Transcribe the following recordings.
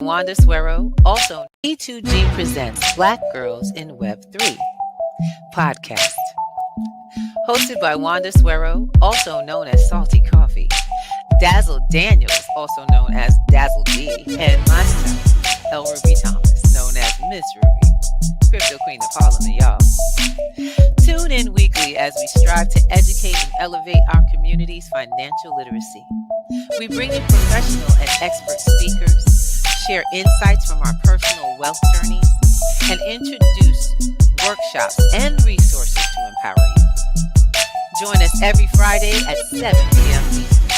Wanda Suero, also P2G presents Blackgirls in Web3 podcast. Hosted by Wanda Suero, also known as Salty Coffee, Dazzle Daniels, also known as Dazzle D, and myself, Elruby Thomas, known as Miss Ruby, Crypto Queen of Harlem, y'all. Tune in weekly as we strive to educate and elevate our community's financial literacy. We bring you professional and expert speakers, share insights from our personal wealth journeys, and introduce workshops and resources to empower you. Join us every Friday at 7 p.m. Eastern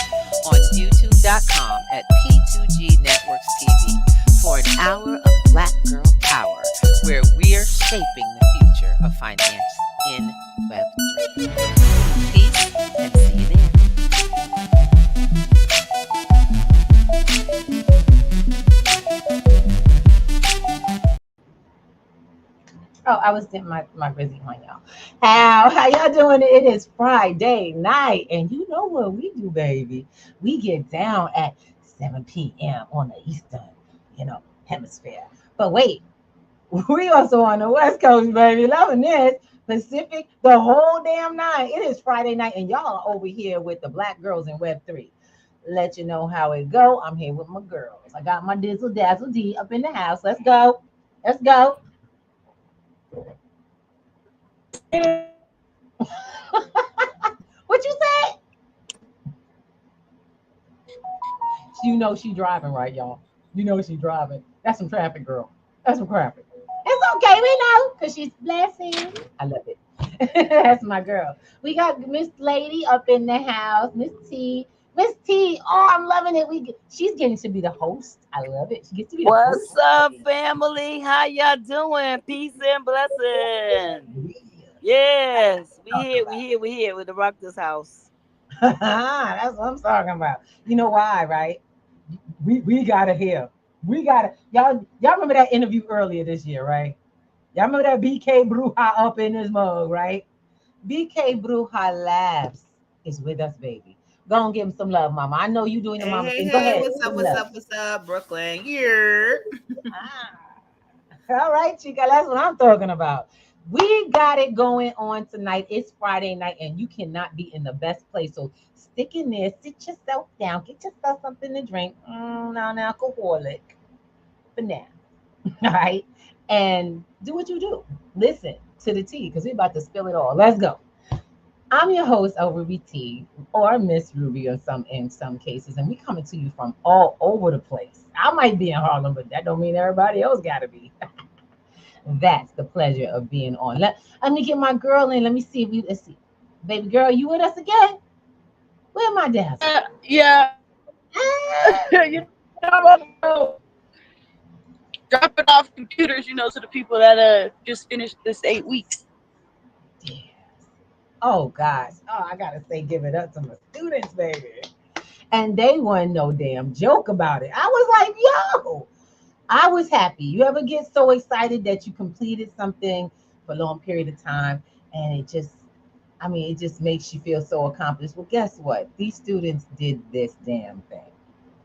on youtube.com at P2G Networks TV for an hour of Black Girl Power, where we're shaping the future of finance in Web3. Peace and see you there. Oh, I was getting my busy on y'all. How y'all doing? It is Friday night, and you know what we do, baby. We get down at 7 p.m. on the Eastern, hemisphere. But wait, we also on the West Coast, baby. Loving this. Pacific, the whole damn night. It is Friday night, and y'all are over here with the Black Girls in Web3. Let you know how it go. I'm here with my girls. I got my Dazzle D up in the house. Let's go. Let's go. What you said? You know she driving, right, y'all? You know she driving. That's some traffic, girl. That's some traffic. It's okay, we know, because she's blessing. I love it. That's my girl. We got Miss Lady up in the house. Miss T. Miss T. Oh, I'm loving it. She's getting to be the host. I love it. She gets to be the host. What's up, family? How y'all doing? Peace and blessings. Yes, we here with the rock this house. That's what I'm talking about. You know why, right? We gotta hear. Y'all remember that interview earlier this year, right? Y'all remember that BK Bruja up in his mug, right? BK Brujalaughs is with us, baby. Go and give him some love, mama. I know you doing the mama thing. Go ahead. What's up, Brooklyn? Yeah. All right, chica, that's what I'm talking about. We got it going on tonight. It's Friday night, and you cannot be in the best place. So stick in there, sit yourself down, get yourself something to drink. Non-alcoholic for now. All right. And do what you do. Listen to the tea, because we're about to spill it all. Let's go. I'm your host, Elruby T, or Miss Ruby in some cases, and we coming to you from all over the place. I might be in Harlem, but that don't mean everybody else got to be. That's the pleasure of being on. Let me get my girl in. Let me see. Let's see. Baby girl, you with us again? Where my desk? Yeah. You know, dropping off computers, to the people that just finished this 8 weeks. Yeah. Oh, gosh. Oh, I got to say, give it up to my students, baby. And they weren't no damn joke about it. I was like, yo, I was happy. You ever get so excited that you completed something for a long period of time, and it just makes you feel so accomplished. Well, guess what? These students did this damn thing,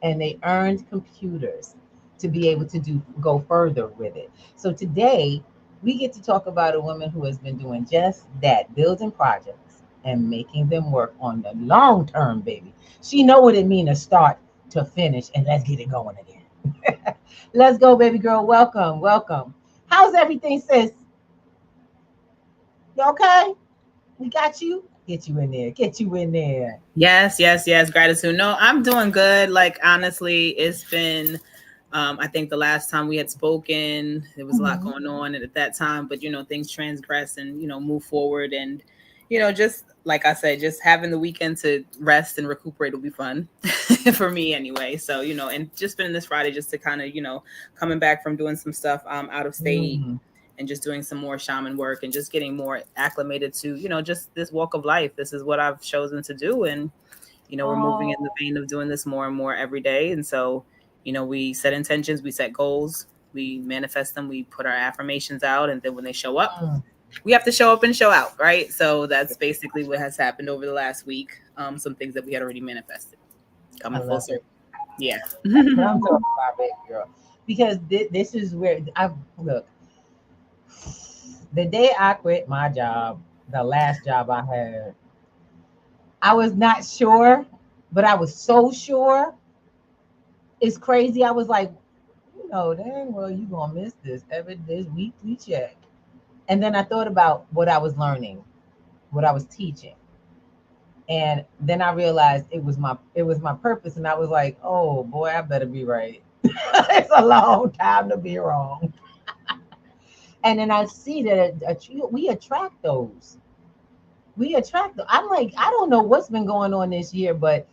and they earned computers to be able to go further with it. So today, we get to talk about a woman who has been doing just that, building projects and making them work on the long term, baby. She know what it means to start to finish, and let's get it going again. Let's go, baby girl. Welcome. How's everything, sis? You okay? We got you. Get you in there. Yes. Gratitude. No, I'm doing good. Like, honestly, it's been, I think the last time we had spoken, there was a lot going on at that time, but, things transgress and, move forward. And, just like I said, just having the weekend to rest and recuperate will be fun for me anyway. So, and just spending this Friday just to kind of, coming back from doing some stuff out of state and just doing some more shaman work and just getting more acclimated to, just this walk of life. This is what I've chosen to do. And, we're moving in the vein of doing this more and more every day. And so, we set intentions, we set goals, we manifest them, we put our affirmations out. And then when they show up, we have to show up and show out, right? So that's basically what has happened over the last week. Some things that we had already manifested. Coming full circle. Yeah. I'm talking about, baby girl. because this is where I look. The day I quit my job, the last job I had, I was not sure, but I was so sure. It's crazy. I was like, dang well, you gonna miss this weekly check. And then I thought about what I was learning, what I was teaching. And then I realized it was my purpose. And I was like, oh boy, I better be right. It's a long time to be wrong. And then I see that we attract those. We attract them. I'm like, I don't know what's been going on this year, but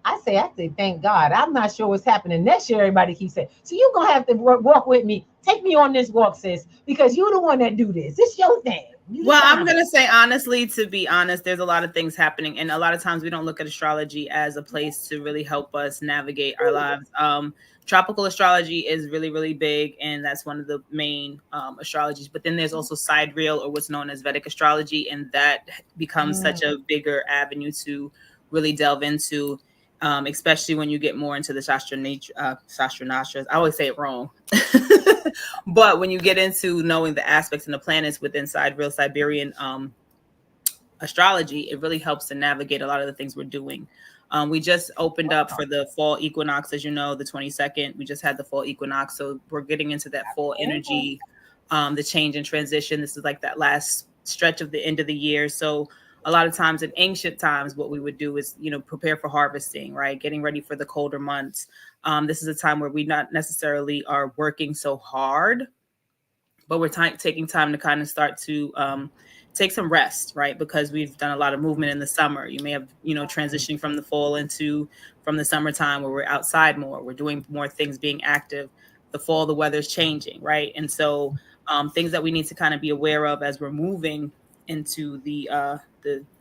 I say, thank God. I'm not sure what's happening next year. Everybody keeps saying, so you're going to have to walk with me. Take me on this walk, sis, because you're the one that do this. It's your thing. Well, I'm going to say, honestly, to be honest, there's a lot of things happening. And a lot of times we don't look at astrology as a place to really help us navigate our lives. Tropical astrology is really, really big. And that's one of the main astrologies. But then there's also sidereal, or what's known as Vedic astrology. And that becomes such a bigger avenue to really delve into. Especially when you get more into the Shastranashras. I always say it wrong. But when you get into knowing the aspects and the planets within real Siberian astrology, it really helps to navigate a lot of the things we're doing. We just opened up for the fall equinox, as you know, the 22nd. We just had the fall equinox. So we're getting into that fall energy, the change and transition. This is like that last stretch of the end of the year. So a lot of times in ancient times, what we would do is, prepare for harvesting, right? Getting ready for the colder months. This is a time where we not necessarily are working so hard, but we're taking time to kind of start to take some rest, right? Because we've done a lot of movement in the summer. You may have, transitioning from the fall from the summertime where we're outside more, we're doing more things, being active. The fall, the weather's changing, right? And so things that we need to kind of be aware of as we're moving into the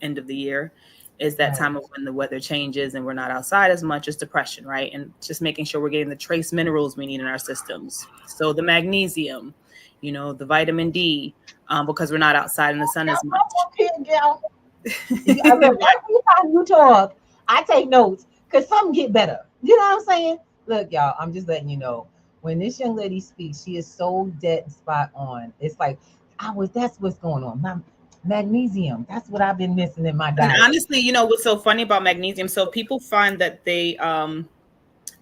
end of the year is that time of when the weather changes and we're not outside as much, as depression, right? And just making sure we're getting the trace minerals we need in our systems. So the magnesium, the vitamin D, because we're not outside in the sun as much. Every time you talk, I take notes because something get better. You know what I'm saying? Look, y'all, I'm just letting you know. When this young lady speaks, she is so dead spot on. It's like, that's what's going on. My magnesium, that's what I've been missing in my diet. And honestly, what's so funny about magnesium? So people find that they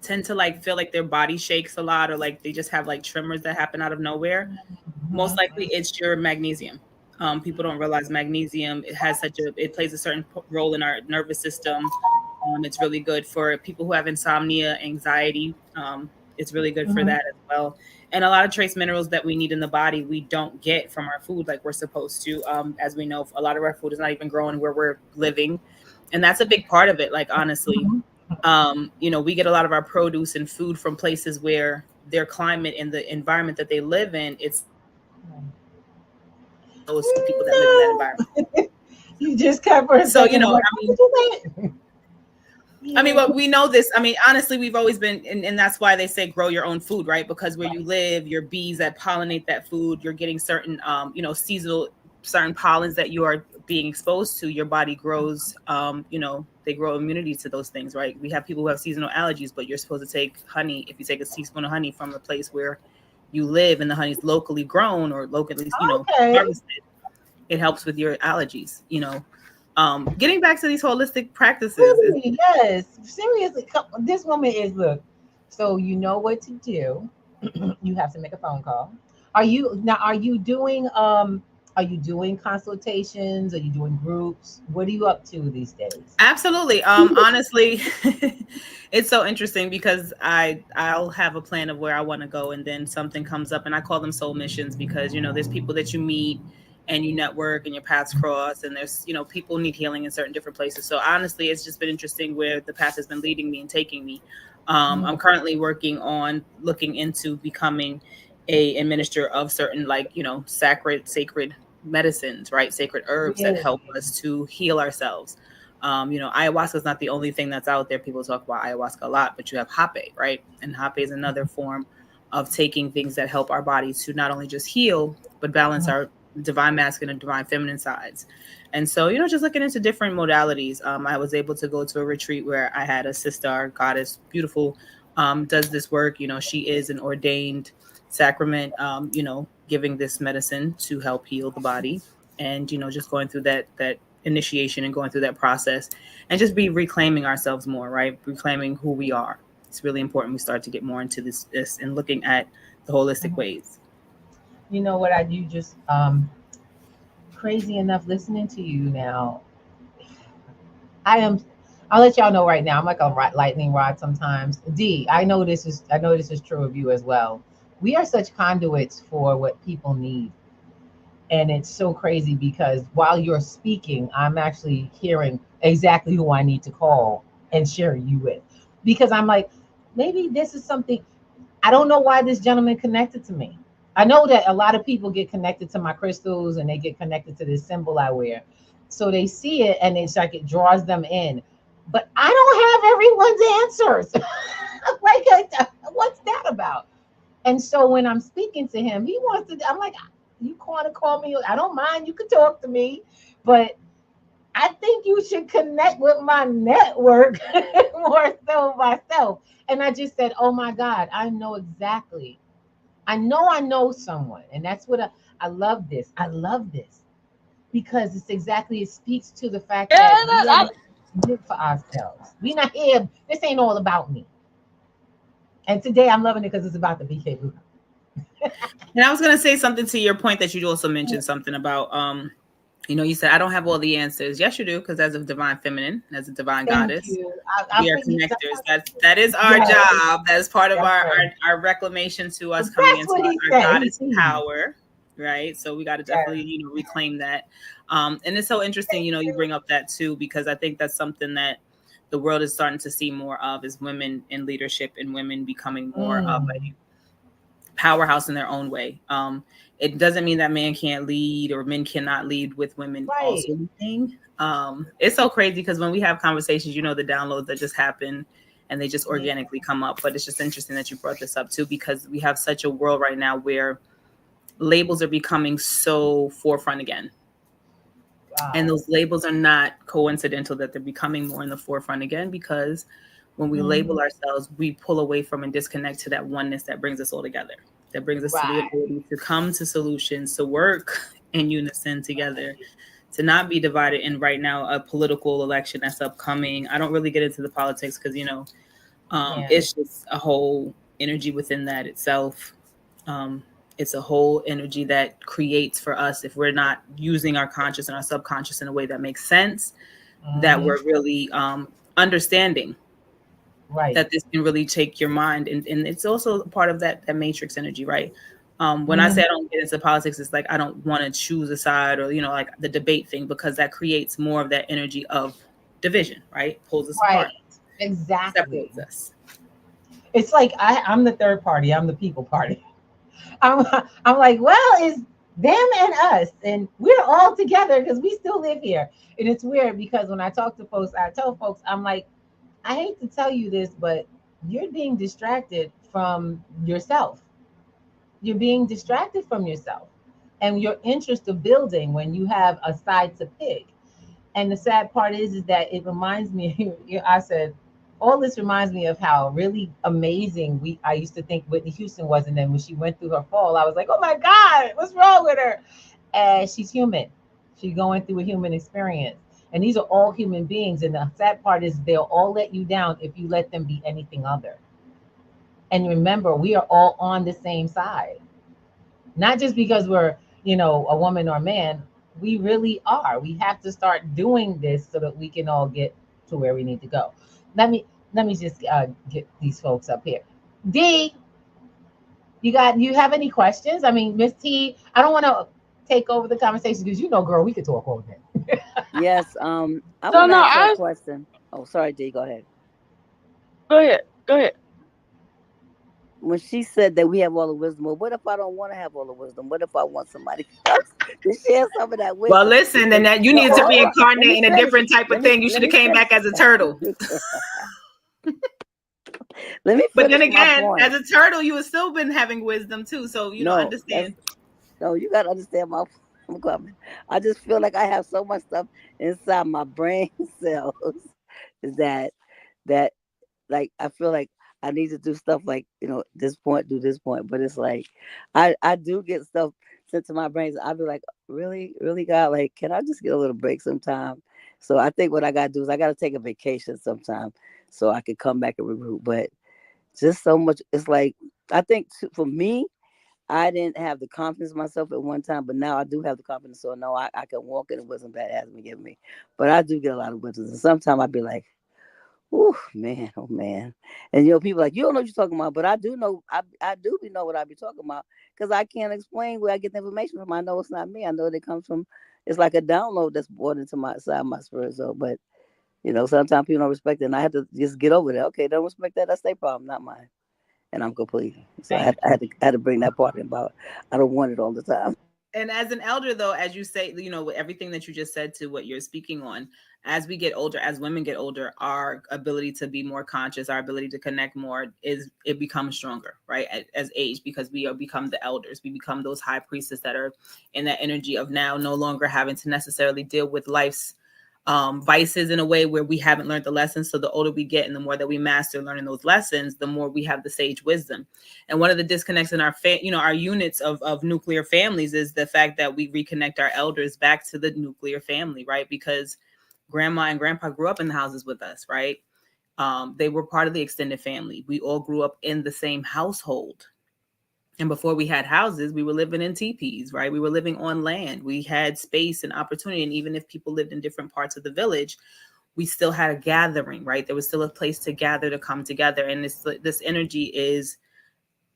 tend to feel like their body shakes a lot, or like they just have like tremors that happen out of nowhere. Mm-hmm. Most likely it's your magnesium. People don't realize magnesium, it plays a certain role in our nervous system. It's really good for people who have insomnia, anxiety. It's really good for that as well. And a lot of trace minerals that we need in the body, we don't get from our food like we're supposed to. As we know, a lot of our food is not even growing where we're living. And that's a big part of it. Like, honestly, we get a lot of our produce and food from places where their climate and the environment that they live in, it's those people that live in that environment. You just covered. So, well, we know this. Honestly, we've always been, and that's why they say grow your own food, right? Because where you live, your bees that pollinate that food, you're getting certain, seasonal, certain pollens that you are being exposed to. Your body grows, they grow immunity to those things, right? We have people who have seasonal allergies, but you're supposed to take honey. If you take a teaspoon of honey from a place where you live and the honey's locally grown or locally, harvested, it helps with your allergies, Getting back to these holistic practices. Yes, seriously. This woman is, look, so you know what to do. You have to make a phone call. Are you doing consultations? Are you doing groups? What are you up to these days? Absolutely. Honestly, it's so interesting because I'll have a plan of where I want to go, and then something comes up, and I call them soul missions because, there's people that you meet and you network and your paths cross, and there's, people need healing in certain different places. So honestly, it's just been interesting where the path has been leading me and taking me. I'm currently working on looking into becoming a administrator of certain, sacred medicines, right? Sacred herbs that help us to heal ourselves. Ayahuasca is not the only thing that's out there. People talk about ayahuasca a lot, but you have hape, right? And hape is another form of taking things that help our bodies to not only just heal, but balance our divine masculine and divine feminine sides. And so, just looking into different modalities. I was able to go to a retreat where I had a sister, our goddess, beautiful does this work. She is an ordained sacrament, giving this medicine to help heal the body, and just going through that initiation and going through that process, and just be reclaiming ourselves more, right? Reclaiming who we are. It's really important we start to get more into this and looking at the holistic ways. You know what? You just crazy enough listening to you now. I'll let y'all know right now. I'm like a lightning rod sometimes. D, I know this is true of you as well. We are such conduits for what people need. And it's so crazy because while you're speaking, I'm actually hearing exactly who I need to call and share you with. Because I'm like, maybe this is something. I don't know why this gentleman connected to me. I know that a lot of people get connected to my crystals and they get connected to this symbol I wear. So they see it and it's like it draws them in. But I don't have everyone's answers. What's that about? And so when I'm speaking to him, he wants to, I'm like, you want to call me? I don't mind. You can talk to me. But I think you should connect with my network more so myself. And I just said, oh my God, I know exactly. I know someone. And that's what I love this. I love this. Because it's exactly, it speaks to the fact that we live for ourselves. We not here. This ain't all about me. And today I'm loving it because it's about the BK Bruja. And I was going to say something to your point that you also mentioned something about, you said, I don't have all the answers. Yes, you do. Because as a divine feminine, as a divine goddess, we are connectors. That is our job. That is part of our reclamation to us coming into our goddess power. Right. So we got to definitely, reclaim that. And it's so interesting, you bring up that too, because I think that's something that the world is starting to see more of, is women in leadership and women becoming more of a powerhouse in their own way. It doesn't mean that men can't lead or men cannot lead with women also leading. It's so crazy because when we have conversations, the downloads that just happen and they just organically come up. But it's just interesting that you brought this up too, because we have such a world right now where labels are becoming so forefront again. Wow. And those labels are not coincidental that they're becoming more in the forefront again, because when we label ourselves, we pull away from and disconnect to that oneness that brings us all together, that brings us to the ability to come to solutions, to work in unison together, to not be divided in right now a political election that's upcoming. I don't really get into the politics because, it's just a whole energy within that itself. It's a whole energy that creates for us, if we're not using our conscious and our subconscious in a way that makes sense, that we're really understanding that this can really take your mind. And it's also part of that matrix energy, right? When I say I don't get into politics, it's like I don't want to choose a side or, like the debate thing, because that creates more of that energy of division, right? Pulls us apart. Exactly. Separates us. It's like I'm the third party. I'm the people party. I'm like, well, it's them and us, and we're all together because we still live here. And it's weird because when I talk to folks, I tell folks, I'm like, I hate to tell you this, but you're being distracted from yourself. You're being distracted from yourself and your interest of building when you have a side to pick. And the sad part is that it reminds me, I said, all this reminds me of how really amazing I used to think Whitney Houston was. And then when she went through her fall, I was like, oh my God, what's wrong with her? And she's human. She's going through a human experience. And these are all human beings. And the sad part is they'll all let you down if you let them be anything other. And remember, we are all on the same side. Not just because we're, a woman or a man. We really are. We have to start doing this so that we can all get to where we need to go. Let me just get these folks up here. D, you have any questions? I mean, Miss T, I don't want to take over the conversation because girl, we could talk all day. Yes. I want to ask a question. Oh, sorry, D, go ahead. Go ahead. When she said that we have all the wisdom, well, what if I don't want to have all the wisdom? What if I want somebody else to share some of that wisdom? Well, listen, and that you needed to reincarnate in a different type of thing. You should have came back as a turtle. But then again, as a turtle, you have still been having wisdom too. So you don't understand. No, you got to understand my comment. I just feel like I have so much stuff inside my brain cells that like I feel like I need to do stuff like, this point, do this point. But it's like, I do get stuff sent to my brains. I'll be like, really, really, God, like, can I just get a little break sometime? So I think what I got to do is I got to take a vacation sometime so I can come back and regroup. But just so much, it's like, I think for me, I didn't have the confidence in myself at one time, but now I do have the confidence. So no, I can walk in the wisdom that has been given me. But I do get a lot of wisdom. And sometimes I'd be like, oh man, oh man. And people like, you don't know what you're talking about, but I do know, I do know what I be talking about because I can't explain where I get the information from. I know it's not me. I know it comes from, it's like a download that's brought into my side, my spirit. So, but sometimes people don't respect it, and I have to just get over that. Okay, don't respect that. That's their problem, not mine. And I'm complete. So I had to bring that part in about I don't want it all the time. And as an elder, though, as you say, with everything that you just said to what you're speaking on, as we get older, as women get older, our ability to be more conscious, our ability to connect more it becomes stronger, right? As age, because we become the elders, we become those high priestesses that are in that energy of now no longer having to necessarily deal with life's vices in a way where we haven't learned the lessons. So the older we get and the more that we master learning those lessons, the more we have the sage wisdom. And one of the disconnects in our our units of nuclear families is the fact that we reconnect our elders back to the nuclear family, right? Because grandma and grandpa grew up in the houses with us, right? They were part of the extended family. We all grew up in the same household. And before we had houses, we were living in teepees, right? We were living on land. We had space and opportunity. And even if people lived in different parts of the village, we still had a gathering, right? There was still a place to gather, to come together. And this energy is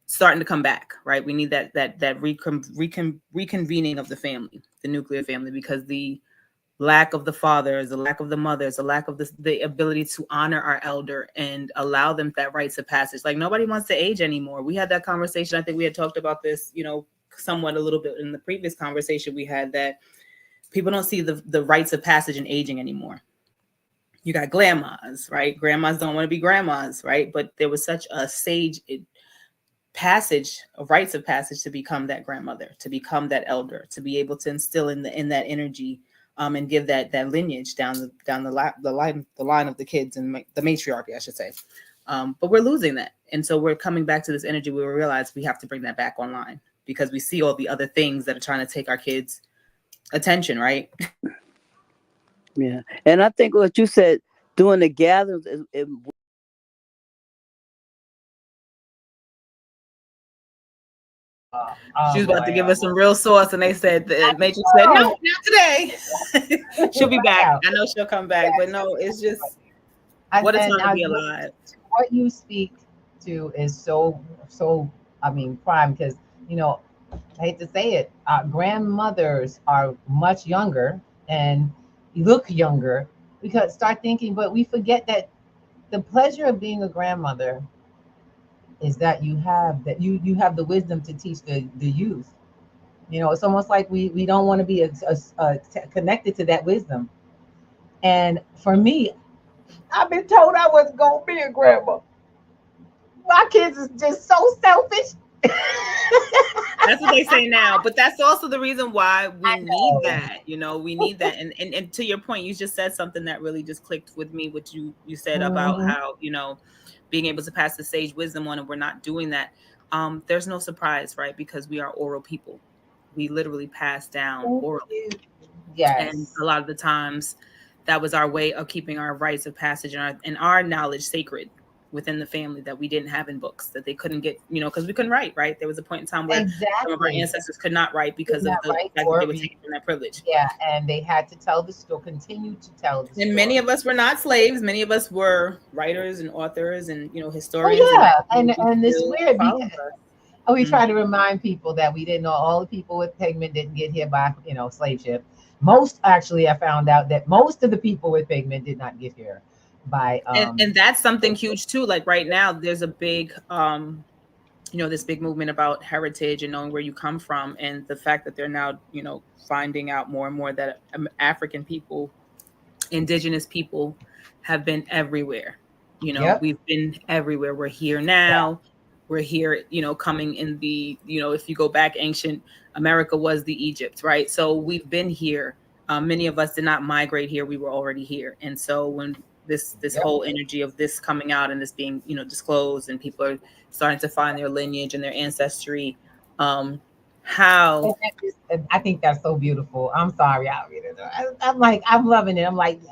starting to come back, right? We need that reconvening of the family, the nuclear family, because the lack of the fathers, the lack of the mothers, the lack of the ability to honor our elder and allow them that rites of passage. Like nobody wants to age anymore. We had that conversation. I think we had talked about this, somewhat a little bit in the previous conversation we had, that people don't see the rites of passage in aging anymore. You got grandmas, right? Grandmas don't want to be grandmas, right? But there was such a sage passage of rites of passage to become that grandmother, to become that elder, to be able to instill in that energy. And give that lineage down the line of the kids and the matriarchy, I should say. But we're losing that. And so we're coming back to this energy where we realize we have to bring that back online because we see all the other things that are trying to take our kids' attention, right? Yeah. And I think what you said, doing the gatherings, she was about to give us some real sauce, and they said the Matrix said, "No, not today." She'll be back. I know she'll come back, but no, it's just what a time to be alive. What you speak to is so. I mean, prime because I hate to say it, grandmothers are much younger and look younger because start thinking, but we forget that the pleasure of being a grandmother is that you have the wisdom to teach the youth. It's almost like we don't want to be connected to that wisdom. And for me, I've been told I wasn't gonna be a grandma. My kids is just so selfish. That's what they say now, but that's also the reason why we need that. We need that. And to your point, you just said something that really just clicked with me, which you said about how being able to pass the sage wisdom on, and we're not doing that. There's no surprise, right? Because we are oral people. We literally pass down orally. Yes. And a lot of the times that was our way of keeping our rites of passage and our knowledge sacred within the family that we didn't have in books, that they couldn't get, because we couldn't write, right? There was a point in time where some of our ancestors could not write because of the fact that they were taken from that privilege. Yeah, and they had to tell the story, continue to tell the story. And many of us were not slaves. Many of us were writers and authors and, historians. Oh, yeah, and it's weird because we try to remind people that we didn't know all the people with pigment didn't get here by, slave ship. Actually, I found out that most of the people with pigment did not get here by and that's something huge too. Like right now there's a big this big movement about heritage and knowing where you come from, and the fact that they're now finding out more and more that African people, indigenous people have been everywhere. We've been everywhere. We're here now. We're here, coming in the, if you go back, ancient America was the Egypt, right? So we've been here. Many of us did not migrate here. We were already here. And so when this Yep. whole energy of this coming out and this being, you know, disclosed, and people are starting to find their lineage and their ancestry. How I think that's so beautiful. I'm sorry, I'm like, I'm loving it. I'm like, yeah.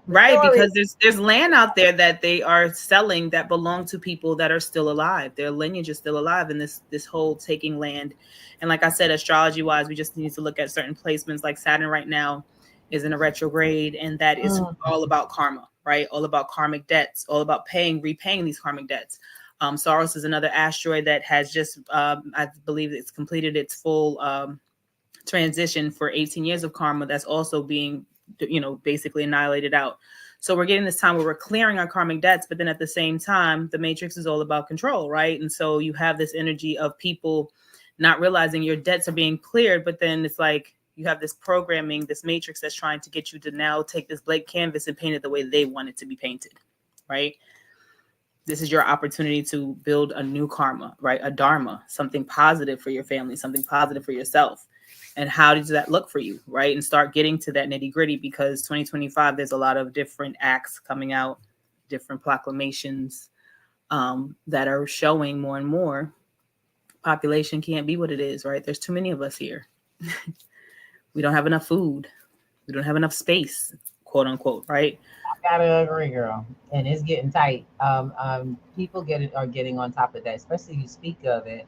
Right, Story. because there's land out there that they are selling that belong to people that are still alive. Their lineage is still alive in this whole taking land. And like I said, astrology wise, we just need to look at certain placements. Like Saturn right now is in a retrograde, and that is all about karma, right? All about karmic debts, all about repaying these karmic debts. Saros is another asteroid that has just I believe it's completed its full transition for 18 years of karma. That's also being, you know, basically annihilated out. So we're getting this time where we're clearing our karmic debts, but then at the same time, the matrix is all about control, right? And so you have this energy of people not realizing your debts are being cleared, but then it's like you have this programming, this matrix that's trying to get you to now take this blank canvas and paint it the way they want it to be painted, right? This is your opportunity to build a new karma, right? A dharma, something positive for your family, something positive for yourself. And how does that look for you, right? And start getting to that nitty gritty, because 2025, there's a lot of different acts coming out, different proclamations that are showing more and more population can't be what it is, right? There's too many of us here. We don't have enough food. We don't have enough space, quote unquote, right? I gotta agree, girl. And it's getting tight. People are getting on top of that, especially you speak of it.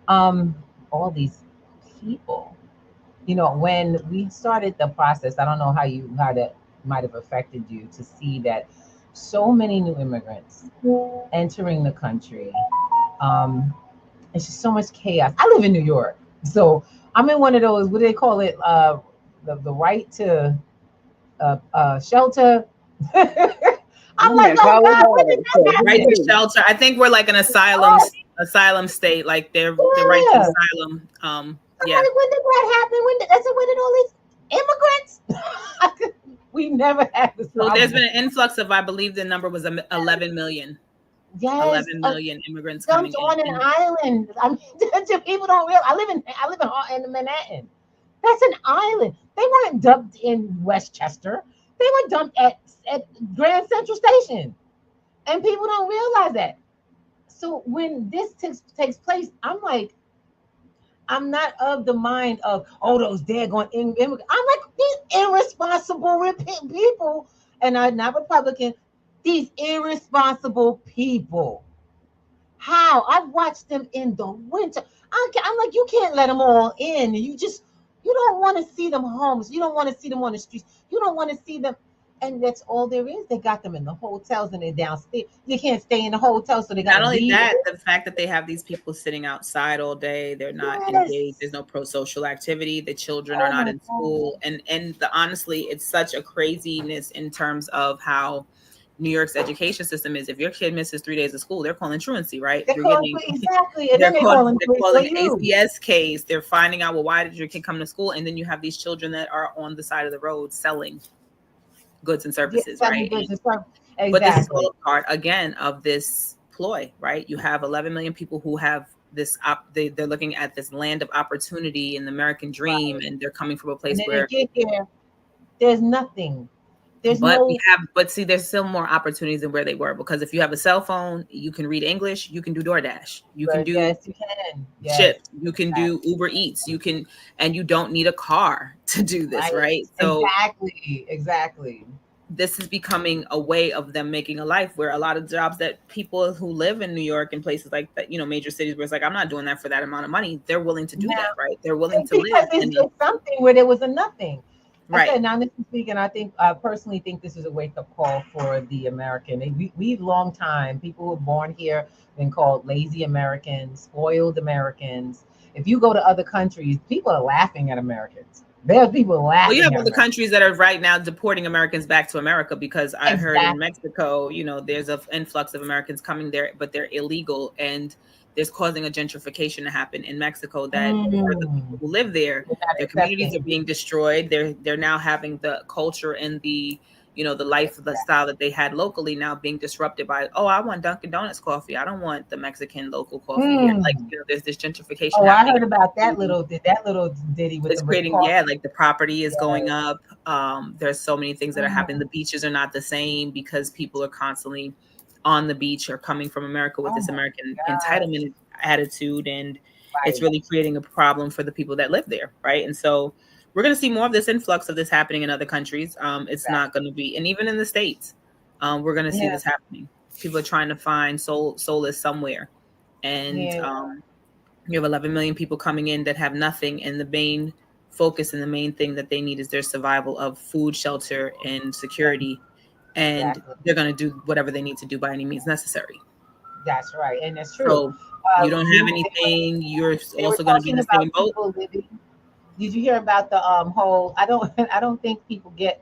All these people. You know, when we started the process, I don't know how that might have affected you to see that so many new immigrants entering the country. It's just so much chaos. I live in New York, so I'm in one of those, what do they call it? The right to shelter. I'm like, oh God, when did that happen? Right to shelter. I think we're like an asylum state, like they're the right to asylum. I'm like, when did that happen? When did all these immigrants? We never had this problem. So there's been an influx of, I believe the number was 11 million. Yes, 11 million immigrants coming on in. an island. I mean, people don't realize. I live in Manhattan. That's an island. They weren't dumped in Westchester. They were dumped at Grand Central Station, and people don't realize that. So when this takes place, I'm like, I'm not of the mind of, oh, those daggone immigrants. I'm like, these irresponsible people, and I'm not Republican. These irresponsible people. How? I've watched them in the winter. I'm like, you can't let them all in. You don't want to see them homeless. You don't want to see them on the streets. You don't want to see them. And that's all there is. They got them in the hotels and they're downstairs. You can't stay in the hotel, so they got. Not only that, the fact that they have these people sitting outside all day, they're not engaged. There's no pro-social activity. The children are not in school, and honestly, it's such a craziness in terms of how New York's education system is. If your kid misses 3 days of school, they're calling truancy, right? Exactly. And they're calling you. ACS case. They're finding out, well, why did your kid come to school? And then you have these children that are on the side of the road selling goods and services, right? Exactly. But this is all a part, again, of this ploy, right? You have 11 million people who have this, they're looking at this land of opportunity and the American dream, right. And they're coming from a place where they get here, there's nothing. But see, there's still more opportunities than where they were, because if you have a cell phone, you can read English, you can do DoorDash, you can do Ship, you can do Uber Eats, and you don't need a car to do this, right? So exactly. This is becoming a way of them making a life, where a lot of jobs that people who live in New York and places like that, you know, major cities where it's like, I'm not doing that for that amount of money. They're willing to do that, right? They're willing to live. It's something where there was a nothing. Right. Okay, now this is speaking. I personally think this is a wake-up call for the American. We've long time, people who were born here been called lazy Americans, spoiled Americans. If you go to other countries, people are laughing at Americans. There's people laughing. Well, you have other countries that are right now deporting Americans back to America, because I heard in Mexico, you know, there's an influx of Americans coming there, but they're illegal, and there's causing a gentrification to happen in Mexico that for the people who live there, their communities are being destroyed. They're now having the culture and the, the lifestyle that they had locally now being disrupted by, oh, I want Dunkin' Donuts coffee. I don't want the Mexican local coffee here. Like, there's this gentrification Oh, I happening. heard about that little ditty with It's the creating, coffee. like the property is going up. There's so many things that are happening. The beaches are not the same because people are constantly on the beach or coming from America with this American entitlement attitude. And it's really creating a problem for the people that live there. Right. And so we're going to see more of this influx of this happening in other countries. It's not going to be, and even in the States, we're going to see this happening. People are trying to find solace somewhere. And you have 11 million people coming in that have nothing. And the main focus and the main thing that they need is their survival of food, shelter, and security. And they're going to do whatever they need to do by any means necessary. That's right. And that's true. So you don't have anything. You're also going to be in the same boat. Did you hear about the whole? I don't think people get.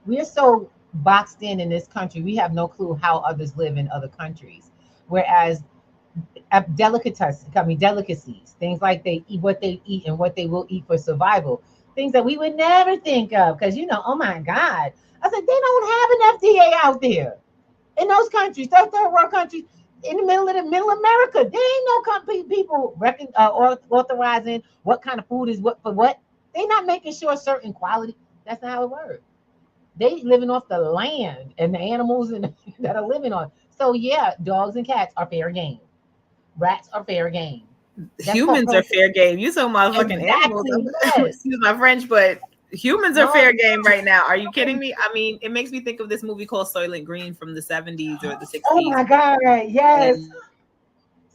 We're so boxed in this country. We have no clue how others live in other countries. Whereas delicacies, things like they eat, what they eat, and what they will eat for survival. Things that we would never think of, because oh my God, I said they don't have an FDA out there in those countries, third world countries. In the middle America, there ain't no people authorizing what kind of food is what for what. They're not making sure certain quality. That's not how it works. They living off the land and the animals that are living on. So yeah, dogs and cats are fair game. Rats are fair game. Humans are fair game. You so motherfucking animals. Excuse my French, but humans are fair game right now. Are you kidding me? I mean, it makes me think of this movie called Soylent Green from the 70s or the 60s. Oh my God, yes. And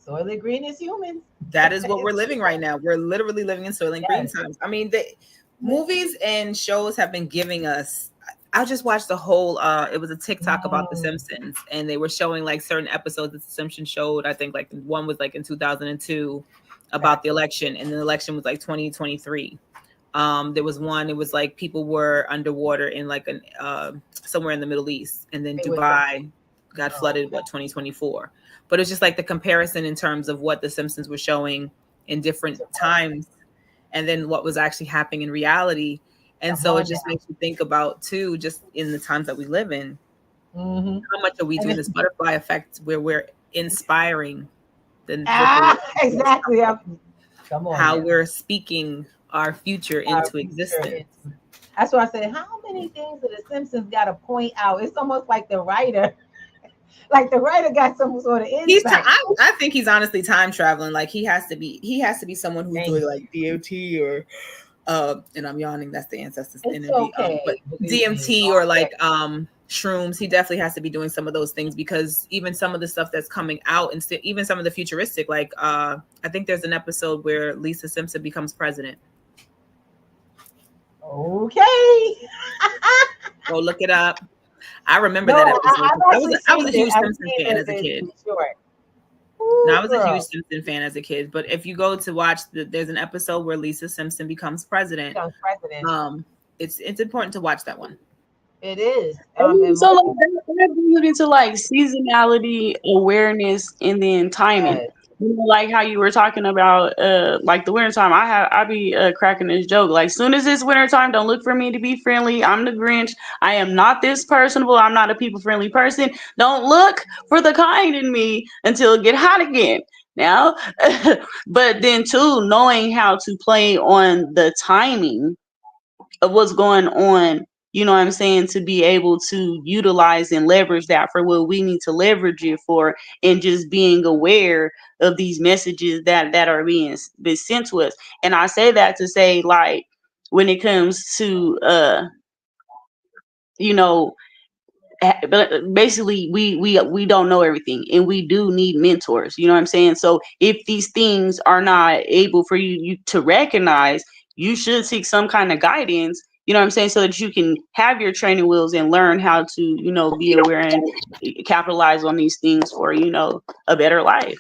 Soylent Green is human. That is what we're living right now. We're literally living in Soylent Green times. I mean, the movies and shows have been giving us. I just watched the whole, it was a TikTok about The Simpsons, and they were showing like certain episodes that The Simpsons showed. I think like one was like in 2002 about the election, and the election was like 2023. There was one, it was like people were underwater in like somewhere in the Middle East, and then Dubai got flooded, 2024. But it's just like the comparison in terms of what The Simpsons were showing in different times, and then what was actually happening in reality. And so it just makes you think about too, just in the times that we live in, how much are we doing this butterfly effect where we're inspiring exactly how we're speaking our future into existence. That's why I said, how many things that The Simpsons got to point out? It's almost like the writer. Like the writer got some sort of insight. I think he's honestly time traveling. Like he has to be someone who's doing like DOT or and I'm yawning. That's the ancestors energy. Okay. But DMT or like shrooms. He definitely has to be doing some of those things, because even some of the stuff that's coming out, and even some of the futuristic, like I think there's an episode where Lisa Simpson becomes president. Okay. Go look it up. I remember that episode. I was a huge Simpson fan as a kid. No, I was a huge Simpson fan as a kid. But if you go to watch, there's an episode where Lisa Simpson becomes president. It's important to watch that one. It is. So like that brings into like seasonality, awareness, and then timing. Yes. You know, like how you were talking about like the winter time. I be cracking this joke. Like, soon as it's winter time, don't look for me to be friendly. I'm the Grinch. I am not this personable. I'm not a people friendly person. Don't look for the kind in me until it get hot again. Now, but then too, knowing how to play on the timing of what's going on, you know what I'm saying, to be able to utilize and leverage that for what we need to leverage it for, and just being aware of these messages that are being sent to us. And I say that to say, like, when it comes to you know, basically we don't know everything, and we do need mentors, you know what I'm saying? So if these things are not able for you to recognize, you should seek some kind of guidance, you know what I'm saying, so that you can have your training wheels and learn how to, you know, be aware and capitalize on these things for, you know, a better life.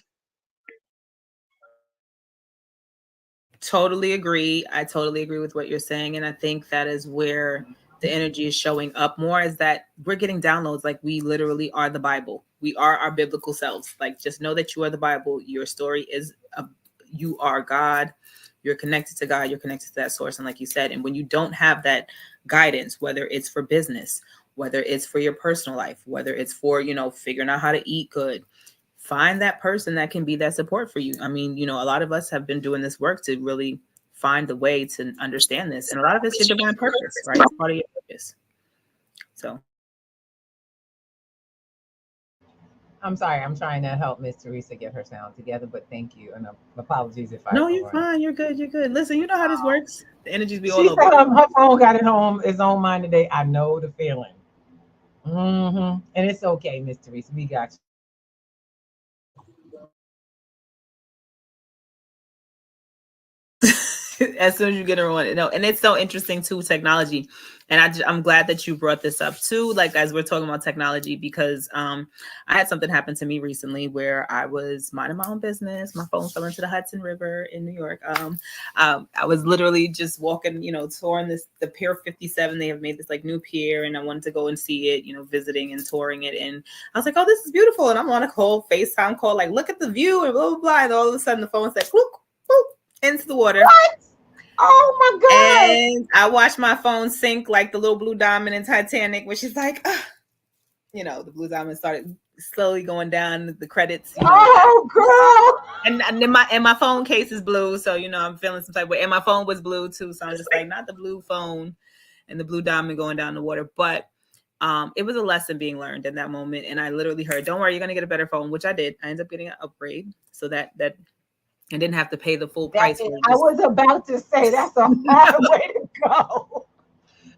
Totally agree. I totally agree with what you're saying. And I think that is where the energy is showing up more, is that we're getting downloads. Like, we literally are the Bible. We are our biblical selves. Like, just know that you are the Bible. Your story is, you are God. You're connected to God. You're connected to that source. And like you said, and when you don't have that guidance, whether it's for business, whether it's for your personal life, whether it's for, figuring out how to eat good. Find that person that can be that support for you. I mean, a lot of us have been doing this work to really find the way to understand this. And a lot of it's your divine purpose, right? It's part of your purpose. So. I'm sorry. I'm trying to help Miss Teresa get her sound together, but thank you. And apologies if I. No, you're fine. You're good. You're good. Listen, you know how this works. The energies be all she over. Said her phone got it home. It's on mine today. I know the feeling. And it's okay, Miss Teresa. We got you. As soon as you get her on, and it's so interesting too, technology. And I'm glad that you brought this up too, like as we're talking about technology, because I had something happen to me recently where I was minding my own business. My phone fell into the Hudson River in New York. I was literally just walking, touring the Pier 57. They have made this like new pier, and I wanted to go and see it, visiting and touring it. And I was like, oh, this is beautiful. And I'm on a FaceTime call, like, look at the view and blah, blah, blah. And all of a sudden the phone said, whoop, whoop, into the water. What? Oh my God. And I watched my phone sink like the little blue diamond in Titanic, which is like, the blue diamond started slowly going down the credits. Oh, girl. And my phone case is blue. So, I'm feeling some type of way. And my phone was blue too. So I'm just like, not the blue phone and the blue diamond going down the water. But it was a lesson being learned in that moment. And I literally heard, don't worry, you're going to get a better phone, which I did. I ended up getting an upgrade. So that I didn't have to pay the full price. I was about to say that's a hard way to go.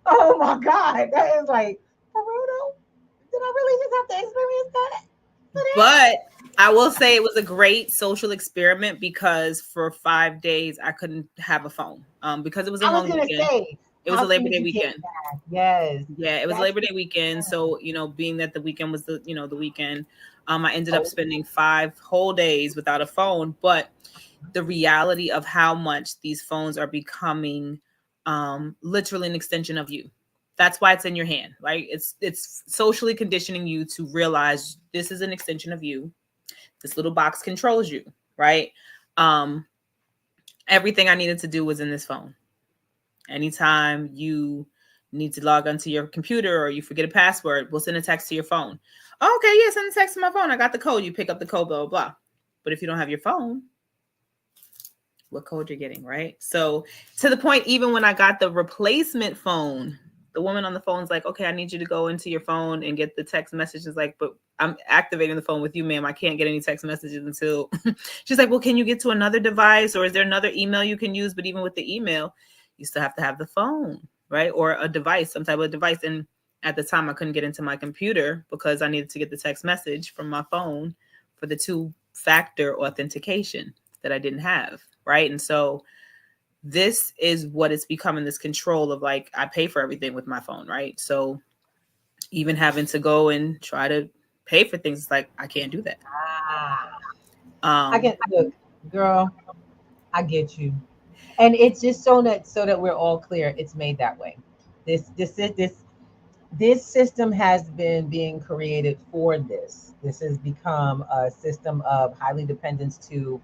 Oh my God. That is like, Perudo, did I really just have to experience that? But I will say it was a great social experiment because for 5 days I couldn't have a phone because it was a long weekend. It was a Labor Day weekend. Yes. Yeah, it was Labor Day weekend. So, being that the weekend was the weekend, I ended up spending 5 whole days without a phone. But the reality of how much these phones are becoming literally an extension of you. That's why it's in your hand, right? It's socially conditioning you to realize this is an extension of you. This little box controls you, right? Everything I needed to do was in this phone. Anytime you need to log onto your computer or you forget a password, we'll send a text to your phone. Oh, okay, yeah, send a text to my phone. I got the code. You pick up the code, blah, blah, blah. But if you don't have your phone, what code you're getting, right? So to the point, even when I got the replacement phone, the woman on the phone's like, okay, I need you to go into your phone and get the text messages. Like, but I'm activating the phone with you, ma'am. I can't get any text messages until she's like, well, can you get to another device or is there another email you can use? But even with the email, you still have to have the phone, right? Or a device, some type of device. And at the time I couldn't get into my computer because I needed to get the text message from my phone for the 2-factor authentication that I didn't have. Right. And so this is what it's becoming, this control of like, I pay for everything with my phone. Right. So even having to go and try to pay for things, it's like, I can't do that. I can look, girl, I get you. And it's just so that we're all clear. It's made that way. This system has been being created for this. This has become a system of highly dependence to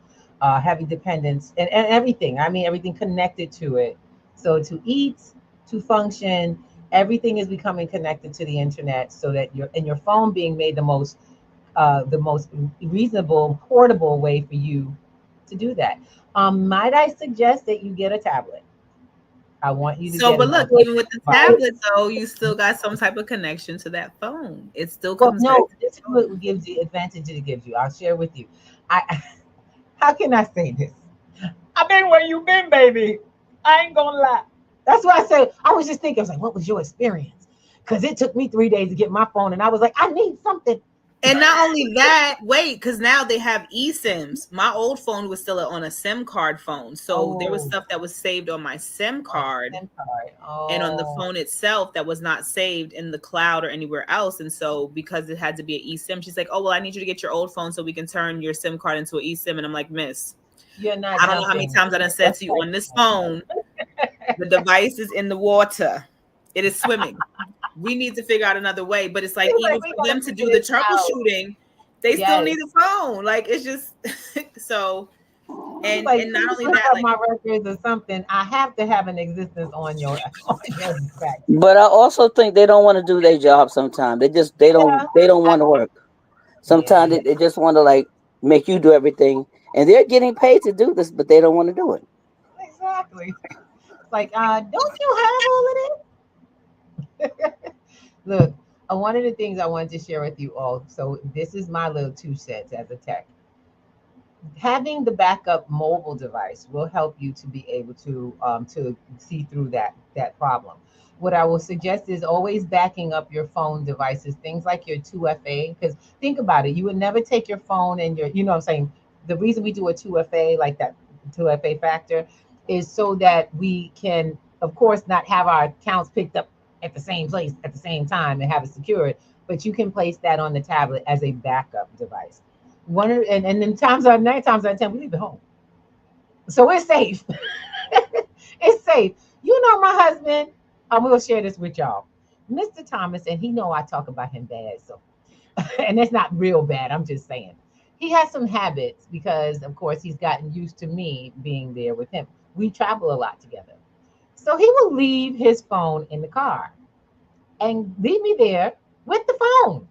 heavy dependence and everything. I mean, everything connected to it. So to eat, to function, everything is becoming connected to the internet so that your phone being made the most reasonable, portable way for you to do that. Might I suggest that you get a tablet? I want you to but look, even with the tablet though, you still got some type of connection to that phone. It still comes this is what gives the advantage it gives you. I'll share with you. How can I say this? I've been where you've been, baby. I ain't gonna lie. That's why I said, I was just thinking, I was like, what was your experience? Because it took me 3 days to get my phone, and I was like, I need something. And not only that, because now they have eSIMs. My old phone was still on a SIM card phone. So there was stuff that was saved on my SIM card. And on the phone itself that was not saved in the cloud or anywhere else. And so because it had to be an eSIM, she's like, oh, well, I need you to get your old phone so we can turn your SIM card into an eSIM. And I'm like, miss, you're not I don't know how many times I done said to you on this phone, the device is in the water. It is swimming. We need to figure out another way. But it's like, even for them to do the troubleshooting, they still need a phone. Like, it's just so Like, and not please only look that, up like my records or something. I have to have an existence on your back. But I also think they don't want to do their job sometimes. Yeah, They don't want to work. Sometimes yeah, they just want to like make you do everything. And they're getting paid to do this, but they don't want to do it. exactly. It's like, don't you have all of this? Look, one of the things I wanted to share with you all. So this is my little 2 cents as a tech. Having the backup mobile device will help you to be able to see through that problem. What I will suggest is always backing up your phone devices, things like your 2FA. Because think about it, you would never take your phone and your, you know what I'm saying? The reason we do a 2FA, like that 2FA factor, is so that we can, of course, not have our accounts picked up at the same place at the same time and have it secured, but you can place that on the tablet as a backup device. And then times out of 9 times out of 10 we leave it home, so it's safe. It's safe. You know, my husband, I will share this with y'all, Mr. Thomas, and he know I talk about him bad, so and that's not real bad, I'm just saying he has some habits because of course he's gotten used to me being there with him. We travel a lot together, so he will leave his phone in the car and leave me there with the phone,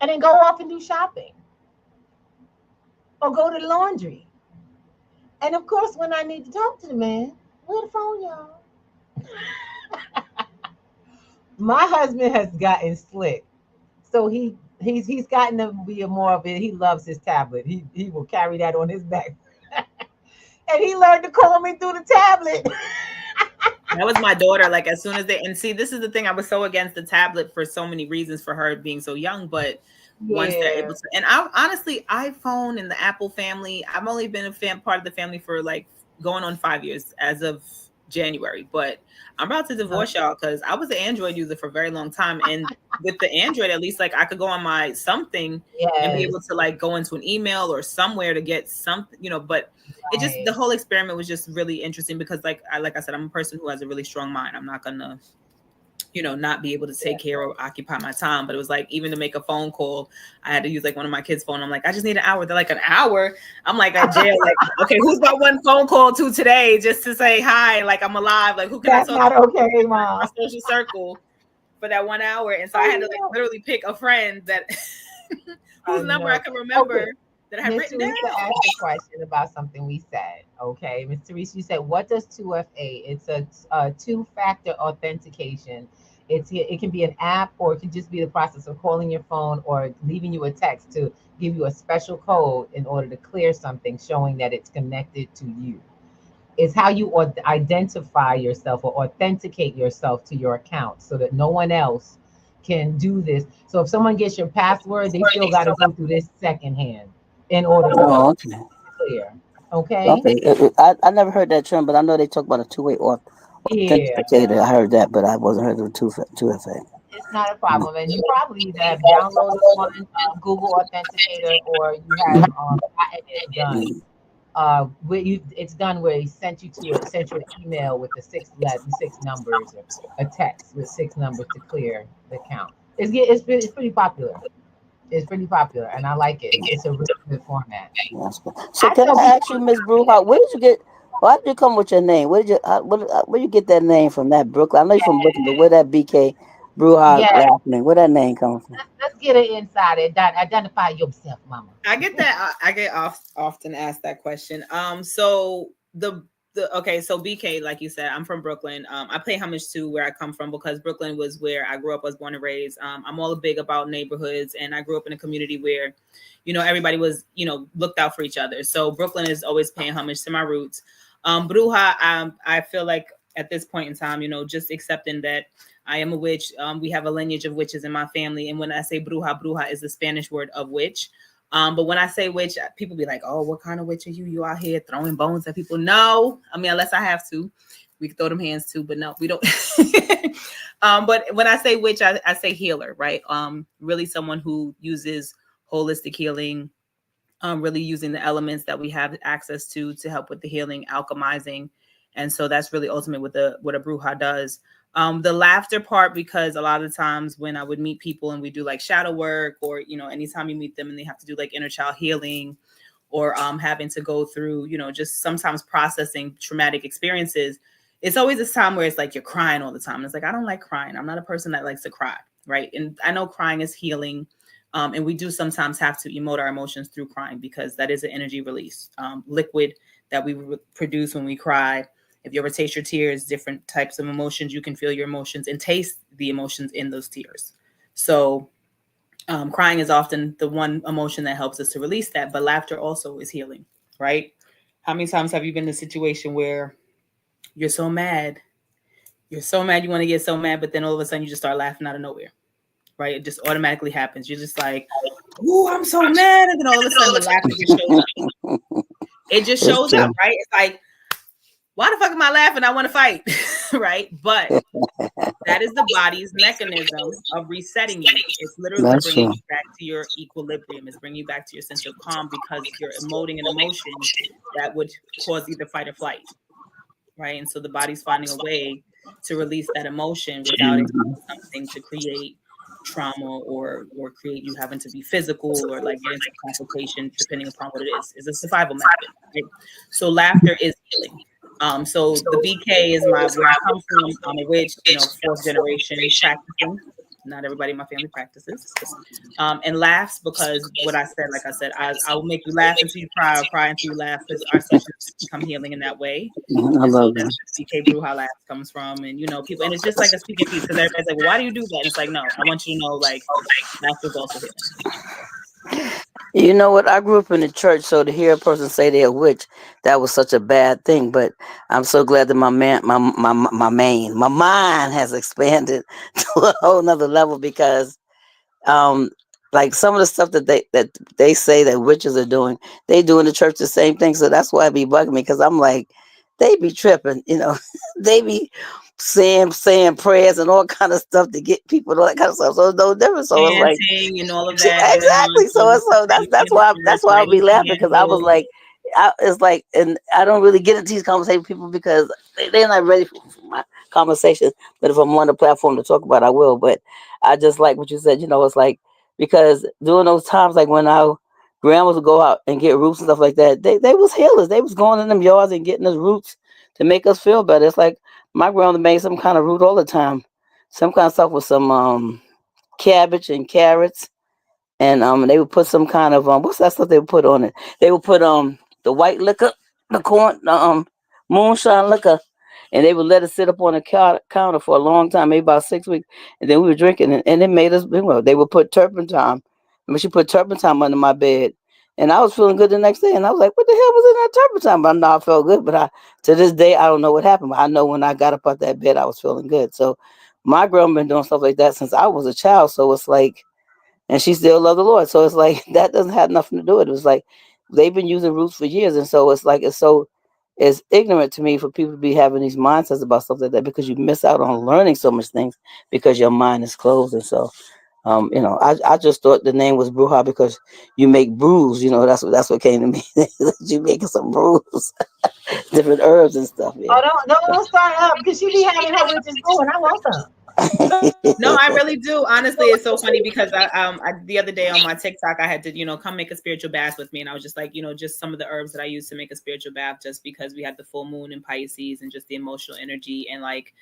and then go off and do shopping or go to the laundry. And of course, when I need to talk to the man, where the phone, y'all? My husband has gotten slick, so he's gotten to be a more of it. He loves his tablet. He will carry that on his back, and he learned to call me through the tablet. that was my daughter. Like as soon as they, and see, this is the thing. I was so against the tablet for so many reasons for her being so young, but once they're Yeah, able to, and I honestly, iPhone and the Apple family, I've only been a fan part of the family for like going on 5 years as of January, but I'm about to divorce y'all because I was an Android user for a very long time. And with the Android, at least like I could go on my something and be yes, able to like go into an email or somewhere to get something, you know, but it just, the right. whole experiment was just really interesting because like I said, I'm a person who has a really strong mind. I'm not gonna, you know, not be able to take care or occupy my time. But it was like, even to make a phone call, I had to use like one of my kids' phone. I'm like, I just need an hour. They're like, an hour? I'm like at jail. Like, okay, who's got one phone call to today just to say hi? Like, I'm alive. Like, who can I That's talk to not in okay, my mom. social circle for that 1 hour? And so I I had to like know. literally pick a friend that I whose number I know. could Okay. remember that I had Miss written down. Teresa asked a question about something we said. Okay, Miss Teresa, you said, "What does 2FA?" It's a two-factor authentication. It can be an app, or it can just be the process of calling your phone or leaving you a text to give you a special code in order to clear something, showing that it's connected to you. It's how you identify yourself or authenticate yourself to your account, so that no one else can do this. So if someone gets your password, they still got to go through this secondhand in order for it Oh, to okay. be clear. Okay. Okay. I never heard that term, but I know they talk about a two-way Yeah, authenticator. I heard that, but I wasn't heard of a two FA. it's not a problem. And you probably either have downloaded one, Google Authenticator, or you have gotten it done. Where you it's done where he sent you an email with the six numbers, or a text with 6 numbers to clear the account. It's pretty popular. It's pretty popular, and I like it. It's a really good format. That's good. So I can tell I people ask all you, the Miss time. Bruja, where did you get? Why did you come with your name? Where you get that name from? That Brooklyn? I know you're from Brooklyn, but where that BK Bruja Yeah, last name? Where that name coming from? let's get it inside. Identify yourself, mama. I get that. I get often asked that question. So the okay, so BK, like you said, I'm from Brooklyn. I pay homage to where I come from because Brooklyn was where I grew up, was born and raised. I'm all big about neighborhoods, and I grew up in a community where, you know, everybody was, you know, looked out for each other. So Brooklyn is always paying homage to my roots. Bruja, I feel like at this point in time, you know, just accepting that I am a witch. We have a lineage of witches in my family, and when I say bruja, bruja is the Spanish word of witch. But when I say witch, people be like, "Oh, what kind of witch are you? You out here throwing bones at people?" No, I mean, unless I have to, we can throw them hands too. But no, we don't. But when I say witch, I say healer, right? Really someone who uses holistic healing, really using the elements that we have access to help with the healing, alchemizing, and so that's really ultimate what a bruja does. The laughter part, because a lot of the times when I would meet people and we do like shadow work, or you know, anytime you meet them and they have to do like inner child healing, or having to go through, just sometimes processing traumatic experiences, it's always this time where it's like you're crying all the time. It's like, I don't like crying. I'm not a person that likes to cry, right? And I know crying is healing. And we do sometimes have to emote our emotions through crying, because that is an energy release, liquid that we produce when we cry. If you ever taste your tears, different types of emotions, you can feel your emotions and taste the emotions in those tears. So crying is often the one emotion that helps us to release that, but laughter also is healing, right? How many times have you been in a situation where you're so mad, you want to get so mad, but then all of a sudden you just start laughing out of nowhere, right? It just automatically happens. You're just like, "Ooh, I'm so mad," and then all of a sudden the laughter just shows up. It just shows up, right? It's like, why the fuck am I laughing? I want to fight, right? But that is the body's mechanism of resetting you. It's literally bringing you back to your equilibrium. It's bringing you back to your sense of calm, because you're emoting an emotion that would cause either fight or flight, right? And so the body's finding a way to release that emotion without something to create trauma or create you having to be physical or like get into complications, depending upon what it is. It's a survival method, right? So laughter is healing. So the BK is where I come from. I'm a witch, fourth generation practicing. Not everybody in my family practices. And laughs, because what I said, like I said, I will make you laugh until you cry, or cry until you laugh, because our sessions become healing in that way. I love that. BK Brujalaughs comes from, and people, and it's just like a speaking piece, because everybody's like, well, why do you do that? And it's like, no, I want you to know, like, laughter is also healing. You know what? I grew up in the church, so to hear a person say they're a witch, that was such a bad thing. But I'm so glad that my mind has expanded to a whole nother level, because like some of the stuff that they say that witches are doing, they do in the church the same thing. So that's why it be bugging me, because I'm like, they be tripping, they be saying prayers and all kind of stuff to get people and all that kind of stuff. So it's no different. So it's like and all of that. exactly. So that's why I'll be laughing, because I was like, it's like, and I don't really get into these conversations with people because they're not ready for my conversation. But if I'm on the platform to talk about it, I will. But I just like what you said. It's like, because during those times, like when our grandmas would go out and get roots and stuff like that, they was healers. They was going in them yards and getting us roots to make us feel better. It's like my grandmother made some kind of root all the time, some kind of stuff with some cabbage and carrots, and they would put some kind of what's that stuff they would put on it? They would put the white liquor, the corn, the moonshine liquor, and they would let it sit up on the counter for a long time, maybe about 6 weeks, and then we were drinking it, and it made us. They would put turpentine. I mean, she put turpentine under my bed, and I was feeling good the next day, and I was like, "What the hell was in that turpentine?" But I know I felt good, but to this day I don't know what happened. But I know when I got up out that bed, I was feeling good. So my grandma been doing stuff like that since I was a child. So it's like, and she still loved the Lord. So it's like that doesn't have nothing to do with it. It was like they've been using roots for years, and so it's like it's ignorant to me for people to be having these mindsets about stuff like that, because you miss out on learning so much things because your mind is closed. And so, I just thought the name was Bruja because you make brews. That's what came to me. You making some brews, different herbs and stuff. Yeah. Oh, don't start up, because she be having her witches going. I want some. No, I really do. Honestly, it's so funny because I the other day on my TikTok, I had to, come make a spiritual bath with me. And I was just like, just some of the herbs that I use to make a spiritual bath, just because we had the full moon in Pisces and just the emotional energy. And like,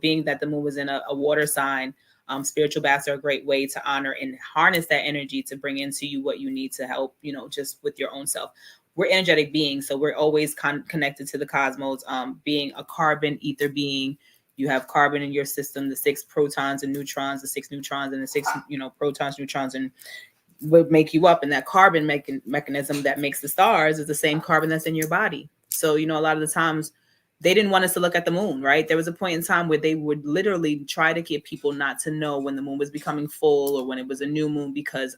being that the moon was in a water sign, spiritual baths are a great way to honor and harness that energy to bring into you what you need to help, just with your own self. We're energetic beings, so we're always connected to the cosmos, being a carbon ether being. You have carbon in your system, the 6 protons and neutrons, the 6 neutrons and the 6, protons, neutrons, and what make you up. And that carbon mechanism that makes the stars is the same carbon that's in your body. So, a lot of the times they didn't want us to look at the moon, right? There was a point in time where they would literally try to get people not to know when the moon was becoming full or when it was a new moon, because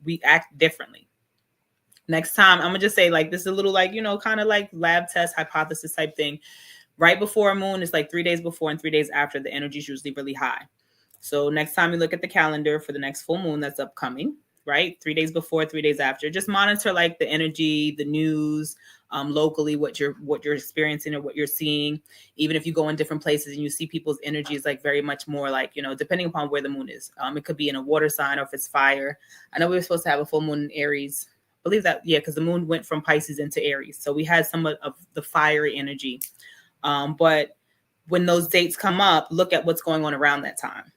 we act differently. Next time, I'm gonna just say, like, this is a little like, kind of like lab test hypothesis type thing. Right before a moon is like 3 days before and 3 days after, the energy is usually really high. So next time you look at the calendar for the next full moon that's upcoming, right? 3 days before, 3 days after, just monitor like the energy, the news, locally, what you're experiencing or what you're seeing. Even if you go in different places and you see people's energy is like very much more like, depending upon where the moon is. It could be in a water sign or if it's fire. I know we were supposed to have a full moon in Aries believe that, yeah, because the moon went from Pisces into Aries. So we had some of the fiery energy. But when those dates come up, look at what's going on around that time.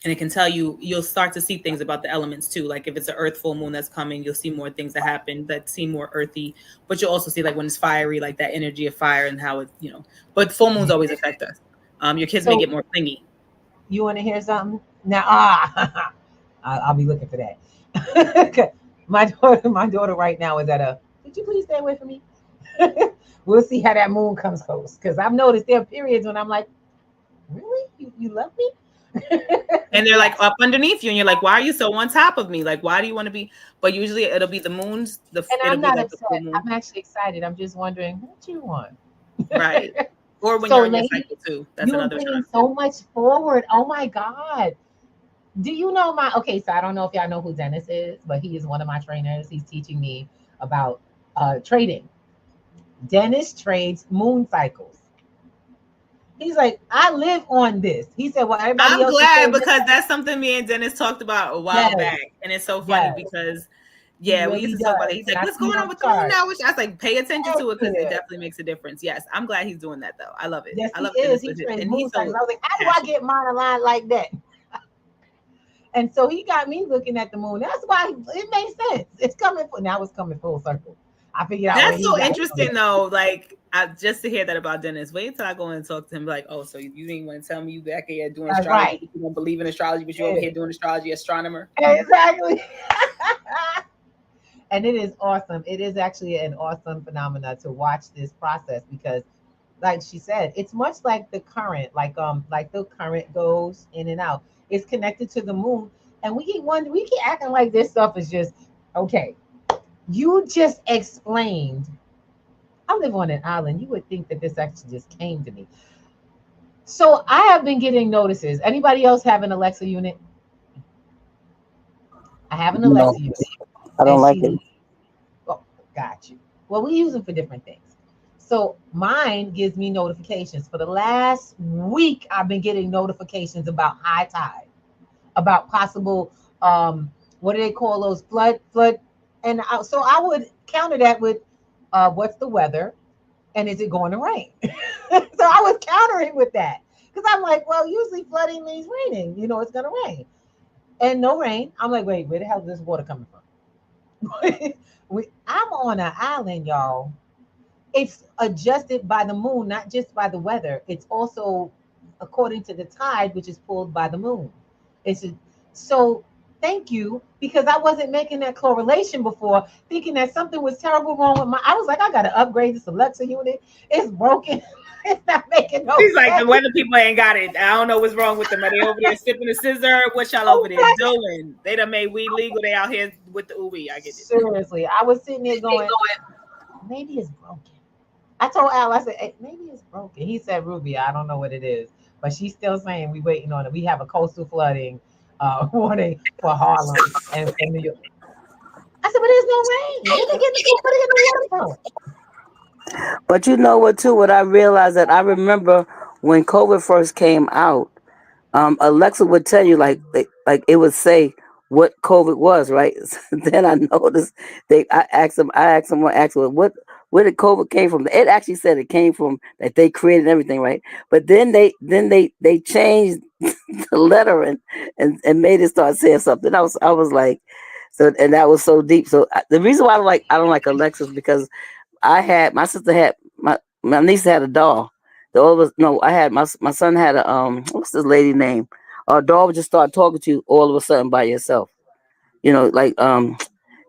And it can tell you, you'll start to see things about the elements too. Like if it's an earth full moon that's coming, you'll see more things that happen that seem more earthy. But you'll also see like when it's fiery, like that energy of fire and how it, but full moons always affect us. Your kids may get more clingy. You want to hear something? Now, I'll be looking for that. my daughter right now is at a, could you please stay away from me? We'll see how that moon comes close. Because I've noticed there are periods when I'm like, really? You love me? And they're like up underneath you, and you're like, why are you so on top of me? Like, why do you want to be? But usually it'll be the moons. And I'm not upset. I'm actually excited. I'm just wondering what you want. Right. Or when you're in your cycle too. That's you're another bringing time. so much forward. Oh my God. Do you know so I don't know if y'all know who Dennis is, but he is one of my trainers. He's teaching me about trading. Dennis trades moon cycles. He's like, I live on this. He said, well, everybody else. I'm glad because that's something me and Dennis talked about a while back. And it's so funny because, we used to talk about it. He's like, what's going on with the moon now? Which I was like, pay attention to it because it definitely makes a difference. Yes, I'm glad he's doing that though. I love it. Yes, I love he is. Dennis. He trades moon cycles. I was like, how do I get mine aligned like that? And so he got me looking at the moon. That's why it makes sense. It's coming full circle. I figured out. That's so interesting though. Like just to hear that about Dennis. Wait till I go and talk to him. Like, oh, so you didn't want to tell me you back here doing astrology? Right. You don't believe in astrology, but you're over here doing astrology, astronomer. Exactly. And it is awesome. It is actually an awesome phenomenon to watch this process because, like she said, it's much like the current. Like the current goes in and out. It's connected to the moon, and we keep acting like this stuff is just okay. You just explained. I live on an island. You would think that this actually just came to me. So I have been getting notices. Anybody else have an Alexa unit? I have an Alexa unit. I don't like it. Oh, got you. Well, we use them for different things. So mine gives me notifications. For the last week, I've been getting notifications about high tide, about possible, what do they call those? Flood. And so I would counter that with, what's the weather? And is it going to rain? So I was countering with that. Because I'm like, well, usually flooding means raining. It's going to rain. And no rain. I'm like, wait, where the hell is this water coming from? I'm on an island, y'all. It's adjusted by the moon, not just by the weather. It's also according to the tide, which is pulled by the moon. So thank you, because I wasn't making that correlation before, thinking that something was terrible wrong with I was like, I got to upgrade this Alexa unit. It's broken. It's not making no He's sense. like, the weather people ain't got it. I don't know what's wrong with them. Are they over there sipping a scissor? What y'all over there doing? They done made weed legal. They out here with the ooey. I get it. Seriously, I was sitting there going, maybe it's broken. I told Al, I said, hey, maybe it's broken. He said, Ruby, I don't know what it is. But she's still saying we waiting on it. We have a coastal flooding warning for Harlem and New York. I said, but there's no rain. Where they getting the water from? But you know what, too? What I realized that I remember when COVID first came out, Alexa would tell you, like it would say what COVID was, right? Then I noticed I asked them, where did COVID came from? It actually said it came from that they created everything, right? But then they changed the letter and made it start saying something. I was like, so, and that was so deep. So the reason why I don't like Alexas because my sister had my niece had a doll. I had my son had a what's this lady name? A doll would just start talking to you all of a sudden by yourself. Like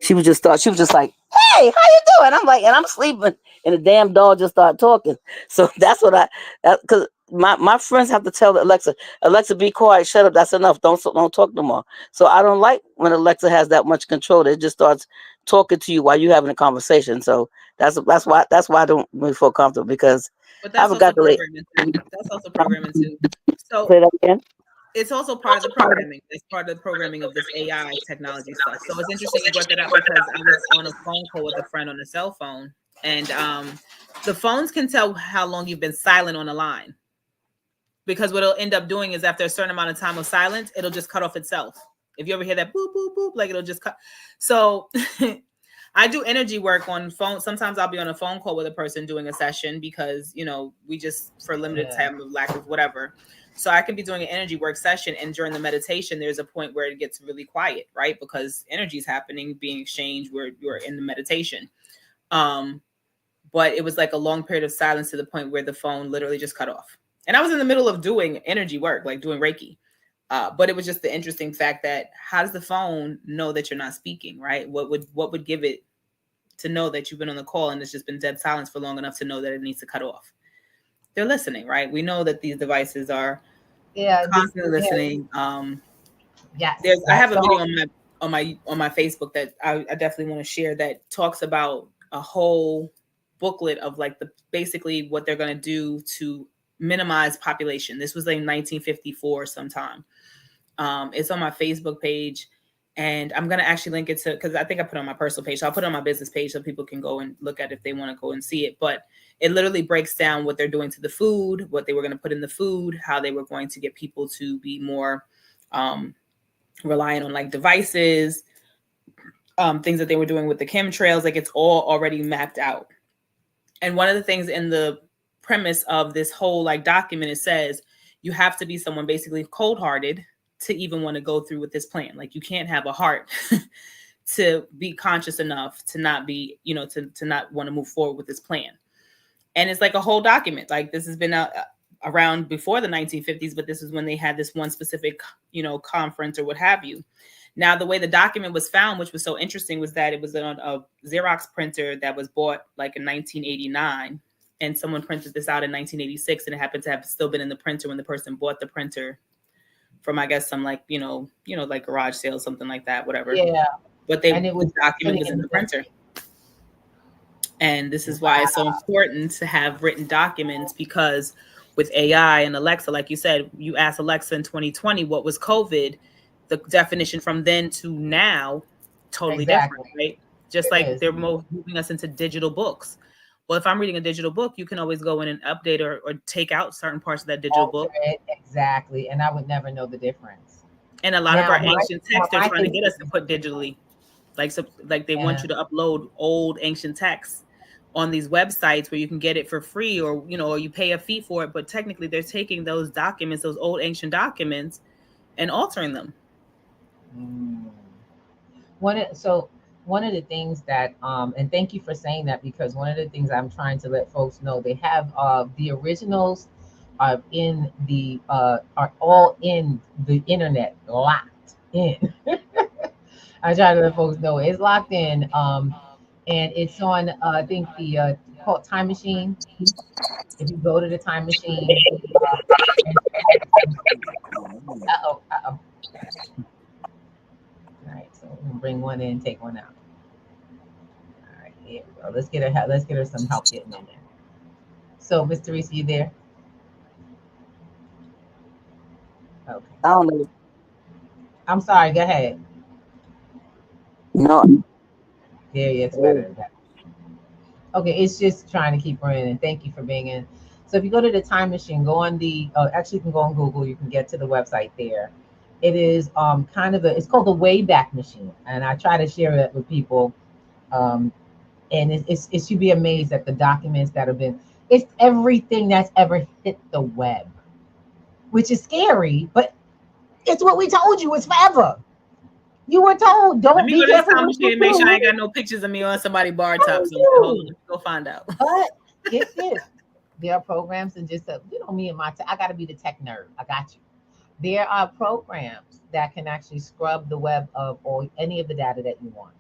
she was just like, hey, how you doing? I'm like, and I'm sleeping, and the damn doll just started talking. So that's what because my friends have to tell Alexa, be quiet, shut up, that's enough, don't talk no more. So I don't like when Alexa has that much control. It just starts talking to you while you're having a conversation. So that's why I don't really feel comfortable because that's also programming too. That's also programming too. So say that again. It's also part of the programming. It's part of the programming of this AI technology stuff. So it's interesting you brought that up because I was on a phone call with a friend on a cell phone, and the phones can tell how long you've been silent on a line. Because what it'll end up doing is after a certain amount of time of silence, it'll just cut off itself. If you ever hear that boop, boop, boop, like it'll just cut. So I do energy work on phone. Sometimes I'll be on a phone call with a person doing a session because, we just for limited time of lack of whatever. So I can be doing an energy work session, and during the meditation, there's a point where it gets really quiet, right? Because energy is happening, being exchanged where you're in the meditation. But it was like a long period of silence to the point where the phone literally just cut off. And I was in the middle of doing energy work, like doing Reiki. But it was just the interesting fact that how does the phone know that you're not speaking, right? What would give it to know that you've been on the call and it's just been dead silence for long enough to know that it needs to cut off? They're listening, right? We know that these devices are constantly listening. Yes. I have a video on my Facebook that I definitely want to share that talks about a whole booklet of like basically what they're going to do to minimize population. This was like 1954 sometime. It's on my Facebook page, and I'm going to actually link it to, because I think I put it on my personal page. So I'll put it on my business page so people can go and look at it if they want to go and see it. But it literally breaks down what they're doing to the food, what they were going to put in the food, how they were going to get people to be more reliant on like devices, things that they were doing with the chemtrails. Like it's all already mapped out. And one of the things in the premise of this whole like document, it says you have to be someone basically cold-hearted to even want to go through with this plan. Like you can't have a heart to be conscious enough to not be, to not want to move forward with this plan. And it's like a whole document. Like this has been around before the 1950s, but this is when they had this one specific, conference or what have you. Now, the way the document was found, which was so interesting, was that it was on a Xerox printer that was bought like in 1989. And someone printed this out in 1986, and it happened to have still been in the printer when the person bought the printer from, I guess, some like, like garage sale, something like that, whatever. Yeah. But the document was in the printer. And this is why it's so important to have written documents, because with AI and Alexa, like you said, you asked Alexa in 2020, what was COVID? The definition from then to now, totally different, right? Just like they're moving us into digital books. Well, if I'm reading a digital book, you can always go in and update or take out certain parts of that digital book. Exactly. And I would never know the difference. And a lot of our ancient texts they're trying to get us to put digitally. Like they want you to upload old ancient texts on these websites where you can get it for free, or or you pay a fee for it, but technically they're taking those documents, those old ancient documents, and altering them. One of the things that and thank you for saying that, because one of the things I'm trying to let folks know, they have the originals are all in the internet, locked in. I try to let folks know it's locked in, and it's on I think the called Time Machine. If you go to the Time Machine, all right, so we'll bring one in, take one out. All right, here we go. Let's get her some help getting in there. So, Miss Teresa, you there? Okay. I don't know. I'm sorry. Go ahead. No. There, it's better. Okay, it's just trying to keep her in, and thank you for being in. So if you go to the Time Machine, go on actually you can go on Google, you can get to the website there. It is it's called the Wayback Machine, and I try to share it with people. And it should be amazed at the documents that have been, it's everything that's ever hit the web, which is scary, but it's what we told you, it's forever. You were told, don't be careful. Time machine and make sure I ain't got no pictures of me on somebody's bar top. So hold on, go find out. But get this. There are programs, and just me and I got to be the tech nerd. I got you. There are programs that can actually scrub the web of any of the data that you want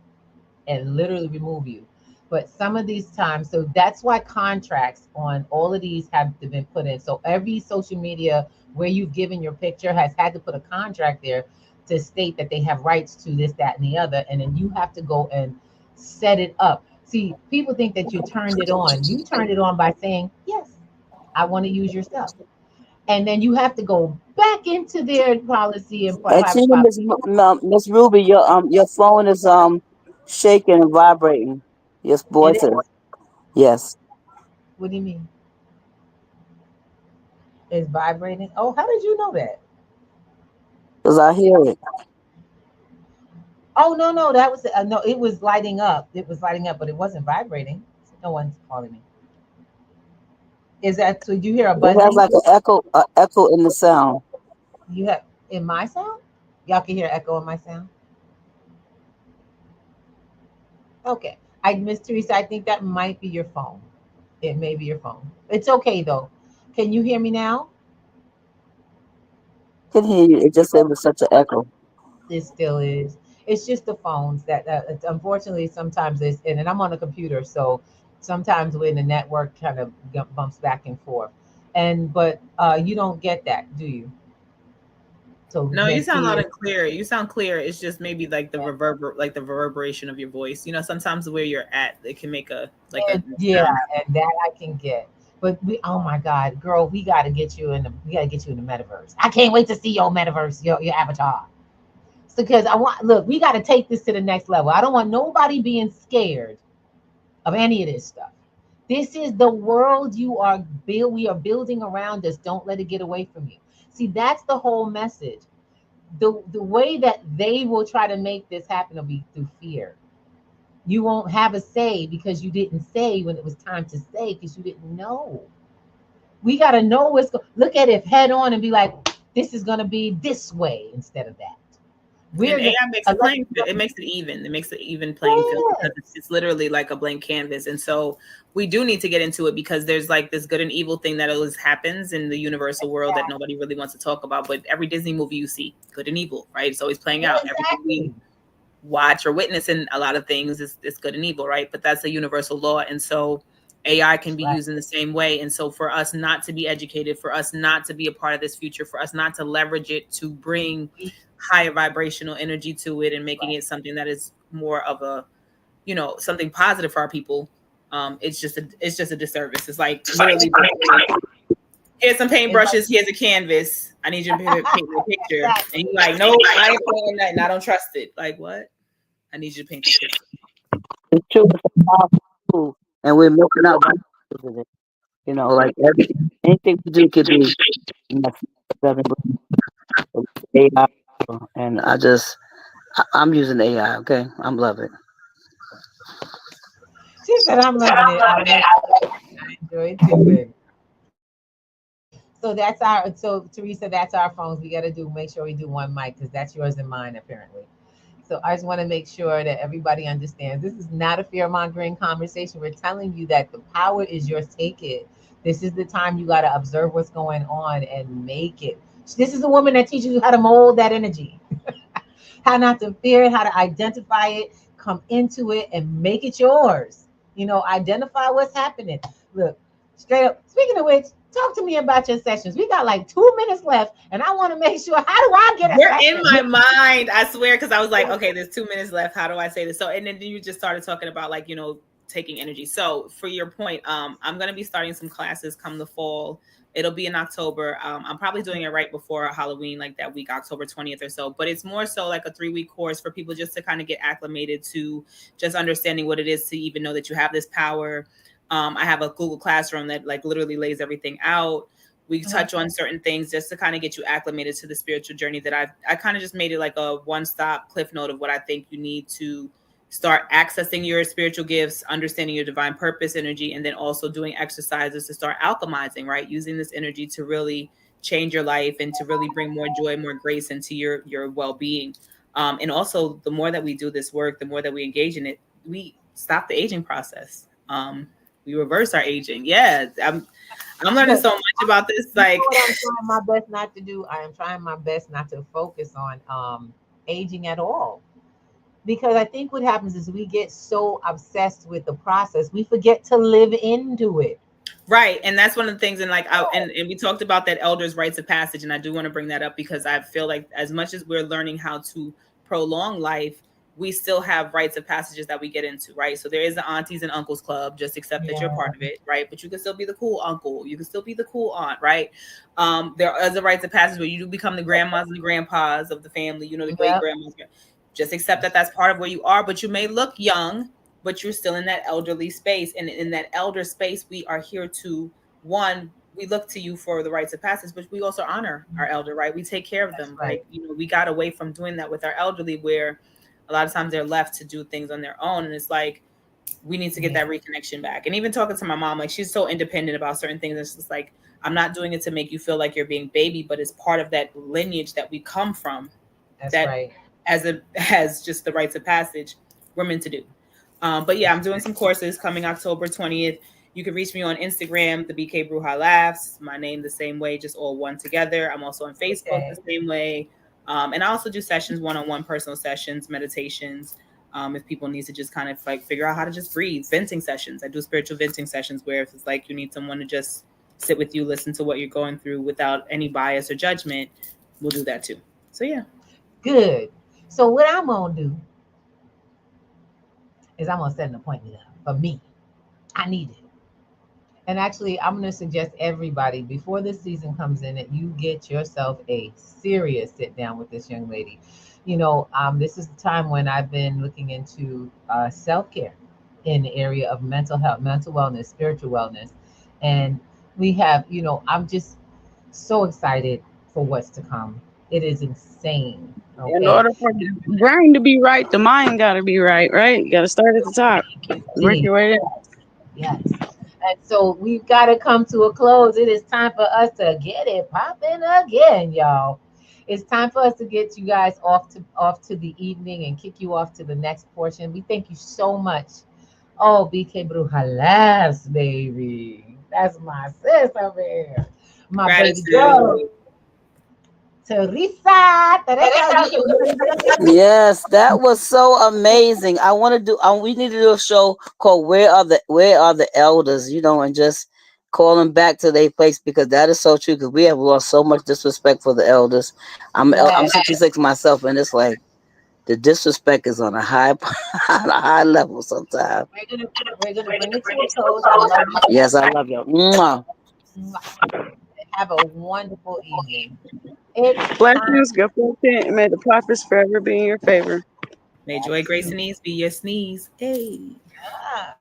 and literally remove you. But some of these times, so that's why contracts on all of these have been put in. So every social media where you've given your picture has had to put a contract there to state that they have rights to this, that, and the other. And then you have to go and set it up. See, people think that you turned it on. You turned it on by saying, yes, I want to use your stuff. And then you have to go back into their policy and Miss Ruby, your phone is shaking and vibrating. Your voice is. Yes. What do you mean? It's vibrating? Oh, how did you know that? Because I hear it. Oh no, that was no. It was lighting up. It was lighting up, but it wasn't vibrating. No one's calling me. Is that so? You hear a It has buzzing? like an echo in the sound. You have in my sound? Y'all can hear echo in my sound? Okay. I Miss Teresa, I think that might be your phone. It may be your phone. It's okay though. Can you hear me now? Can hear you. It just said it was such an echo. It still is. It's just the phones that it's, unfortunately sometimes it's and I'm on a computer, so sometimes when the network kind of bumps back and forth. And but you don't get that, do you? So we No, you can't sound see loud it. and clear. You sound clear. It's just maybe like like the reverberation of your voice. You know, sometimes where you're at, it can make a like a Yeah, sound. and that I can get. But we, oh my God, girl, we gotta get you in the metaverse. I can't wait to see your metaverse, your avatar. So because I want, look, we got to take this to the next level. I don't want nobody being scared of any of this stuff. This is the world we are building around us. Don't let it get away from you. See, that's the whole message. The way that they will try to make this happen will be through fear. You won't have a say because you didn't say when it was time to say because you didn't know. We got to know look at it head on and be like, this is going to be this way instead of that. And We're the, AI makes the playing field. It makes it even. It makes it even playing field because yes. it's literally like a blank canvas. And so we do need to get into it because there's like this good and evil thing that always happens in the universal world that nobody really wants to talk about. But every Disney movie you see, good and evil, right? It's always playing out. Everything we Exactly. watch or witness in a lot of things is good and evil, right? But that's a universal law. And so AI can That's be right. used in the same way. And so for us not to be educated, for us not to be a part of this future, for us not to leverage it to bring higher vibrational energy to it and making Right. it something that is more of a, something positive for our people. It's just a disservice. It's like literally here's some It's like paintbrushes, here's a canvas. I need you to paint me a picture. And exactly. you're like, no, I ain't painting that and I don't trust it. Like what? I need you to paint the picture. It's true. It's a powerful tool, and we're milking out with it. Like anything we do could be messed with AI, and I'm using AI. Okay, I'm loving it. She said, I'm loving it. I enjoy it too, baby. So Teresa, that's our phones. We got to make sure we do one mic because that's yours and mine apparently. So I just want to make sure that everybody understands this is not a fear mongering conversation. We're telling you that the power is yours. Take it. This is the time you got to observe what's going on and make it. This is a woman that teaches you how to mold that energy, how not to fear it, how to identify it, come into it, and make it yours. Identify what's happening. Look, straight up. Speaking of which, talk to me about your sessions. We got like 2 minutes left, and I want to make sure. How do I get a You're in session? my mind, I swear, because I was like, okay, there's 2 minutes left. How do I say this? So, and then you just started talking about like, taking energy. So, for your point, I'm gonna be starting some classes come the fall. It'll be in October. I'm probably doing it right before Halloween, like that week, October 20th or so. But it's more so like a 3-week course for people just to kind of get acclimated to just understanding what it is to even know that you have this power. I have a Google Classroom that like literally lays everything out. We touch on certain things just to kind of get you acclimated to the spiritual journey that I kind of just made it like a one-stop cliff note of what I think you need to start accessing your spiritual gifts, understanding your divine purpose energy, and then also doing exercises to start alchemizing, right? Using this energy to really change your life and to really bring more joy, more grace into your well-being. And also the more that we do this work, the more that we engage in it, we stop the aging process. We reverse our aging. Yeah. I'm learning so much about this. You know Like, what I'm trying my best not to do? I am trying my best not to focus on aging at all. Because I think what happens is we get so obsessed with the process, we forget to live into it. right. And that's one of the things. And like, and we talked about that elders' rites of passage. And I do want to bring that up because I feel like as much as we're learning how to prolong life, we still have rites of passages that we get into, right? So there is the aunties and uncles club, just accept that you're Yeah. part of it, right? But you can still be the cool uncle. You can still be the cool aunt, right? There are other rites of passage where you do become the grandmas and the grandpas of the family, the great Yep. grandmas. Just accept that that's part of where you are, but you may look young, but you're still in that elderly space. And in that elder space, we are here to, one, we look to you for the rites of passage, but we also honor our elder, right? We take care of That's them. right. Like, we got away from doing that with our elderly where a lot of times they're left to do things on their own. And it's like, we need to get that reconnection back. And even talking to my mom, like she's so independent about certain things. It's just like, I'm not doing it to make you feel like you're being baby, but it's part of that lineage that we come from. That's right. As just the rites of passage we're meant to do. But yeah, I'm doing some courses coming October 20th. You can reach me on Instagram, the thebkbrujalaughs. My name the same way, just all one together. I'm also on Facebook the same way. And I also do sessions, one-on-one personal sessions, meditations. If people need to just kind of like figure out how to just breathe, venting sessions. I do spiritual venting sessions where if it's like you need someone to just sit with you, listen to what you're going through without any bias or judgment, we'll do that too. So yeah. Good. So what I'm gonna do is I'm gonna set an appointment up for me. I need it. And actually, I'm gonna suggest everybody before this season comes in that you get yourself a serious sit down with this young lady. You know, this is the time when I've been looking into self-care in the area of mental health, mental wellness, spiritual wellness. And we have, you know, I'm just so excited for what's to come. It is insane. Okay? In order for the brain to be right, the mind got to be right, right? You got to start at the top. Work your way down. Yes. And so we've got to come to a close. It is time for us to get it popping again, y'all. It's time for us to get you guys off to the evening and kick you off to the next portion. We thank you so much. Oh, BK Brujalaughs, baby. That's my sis over here. My baby girl. Teresa. Yes, that was so amazing. I want to do. We need to do a show called "Where Are the Elders?" You know, and just call them back to their place because that is so true. Because we have lost so much disrespect for the elders. I'm 66 myself, and it's like the disrespect is on a high on a high level sometimes. We're gonna bring it to a close. I love you. Yes, I love you. Mwah. Have a wonderful evening. Blessings, good fortune, and may the prophets forever be in your favor. May joy, grace, and ease be your sneeze. Hey. Yeah.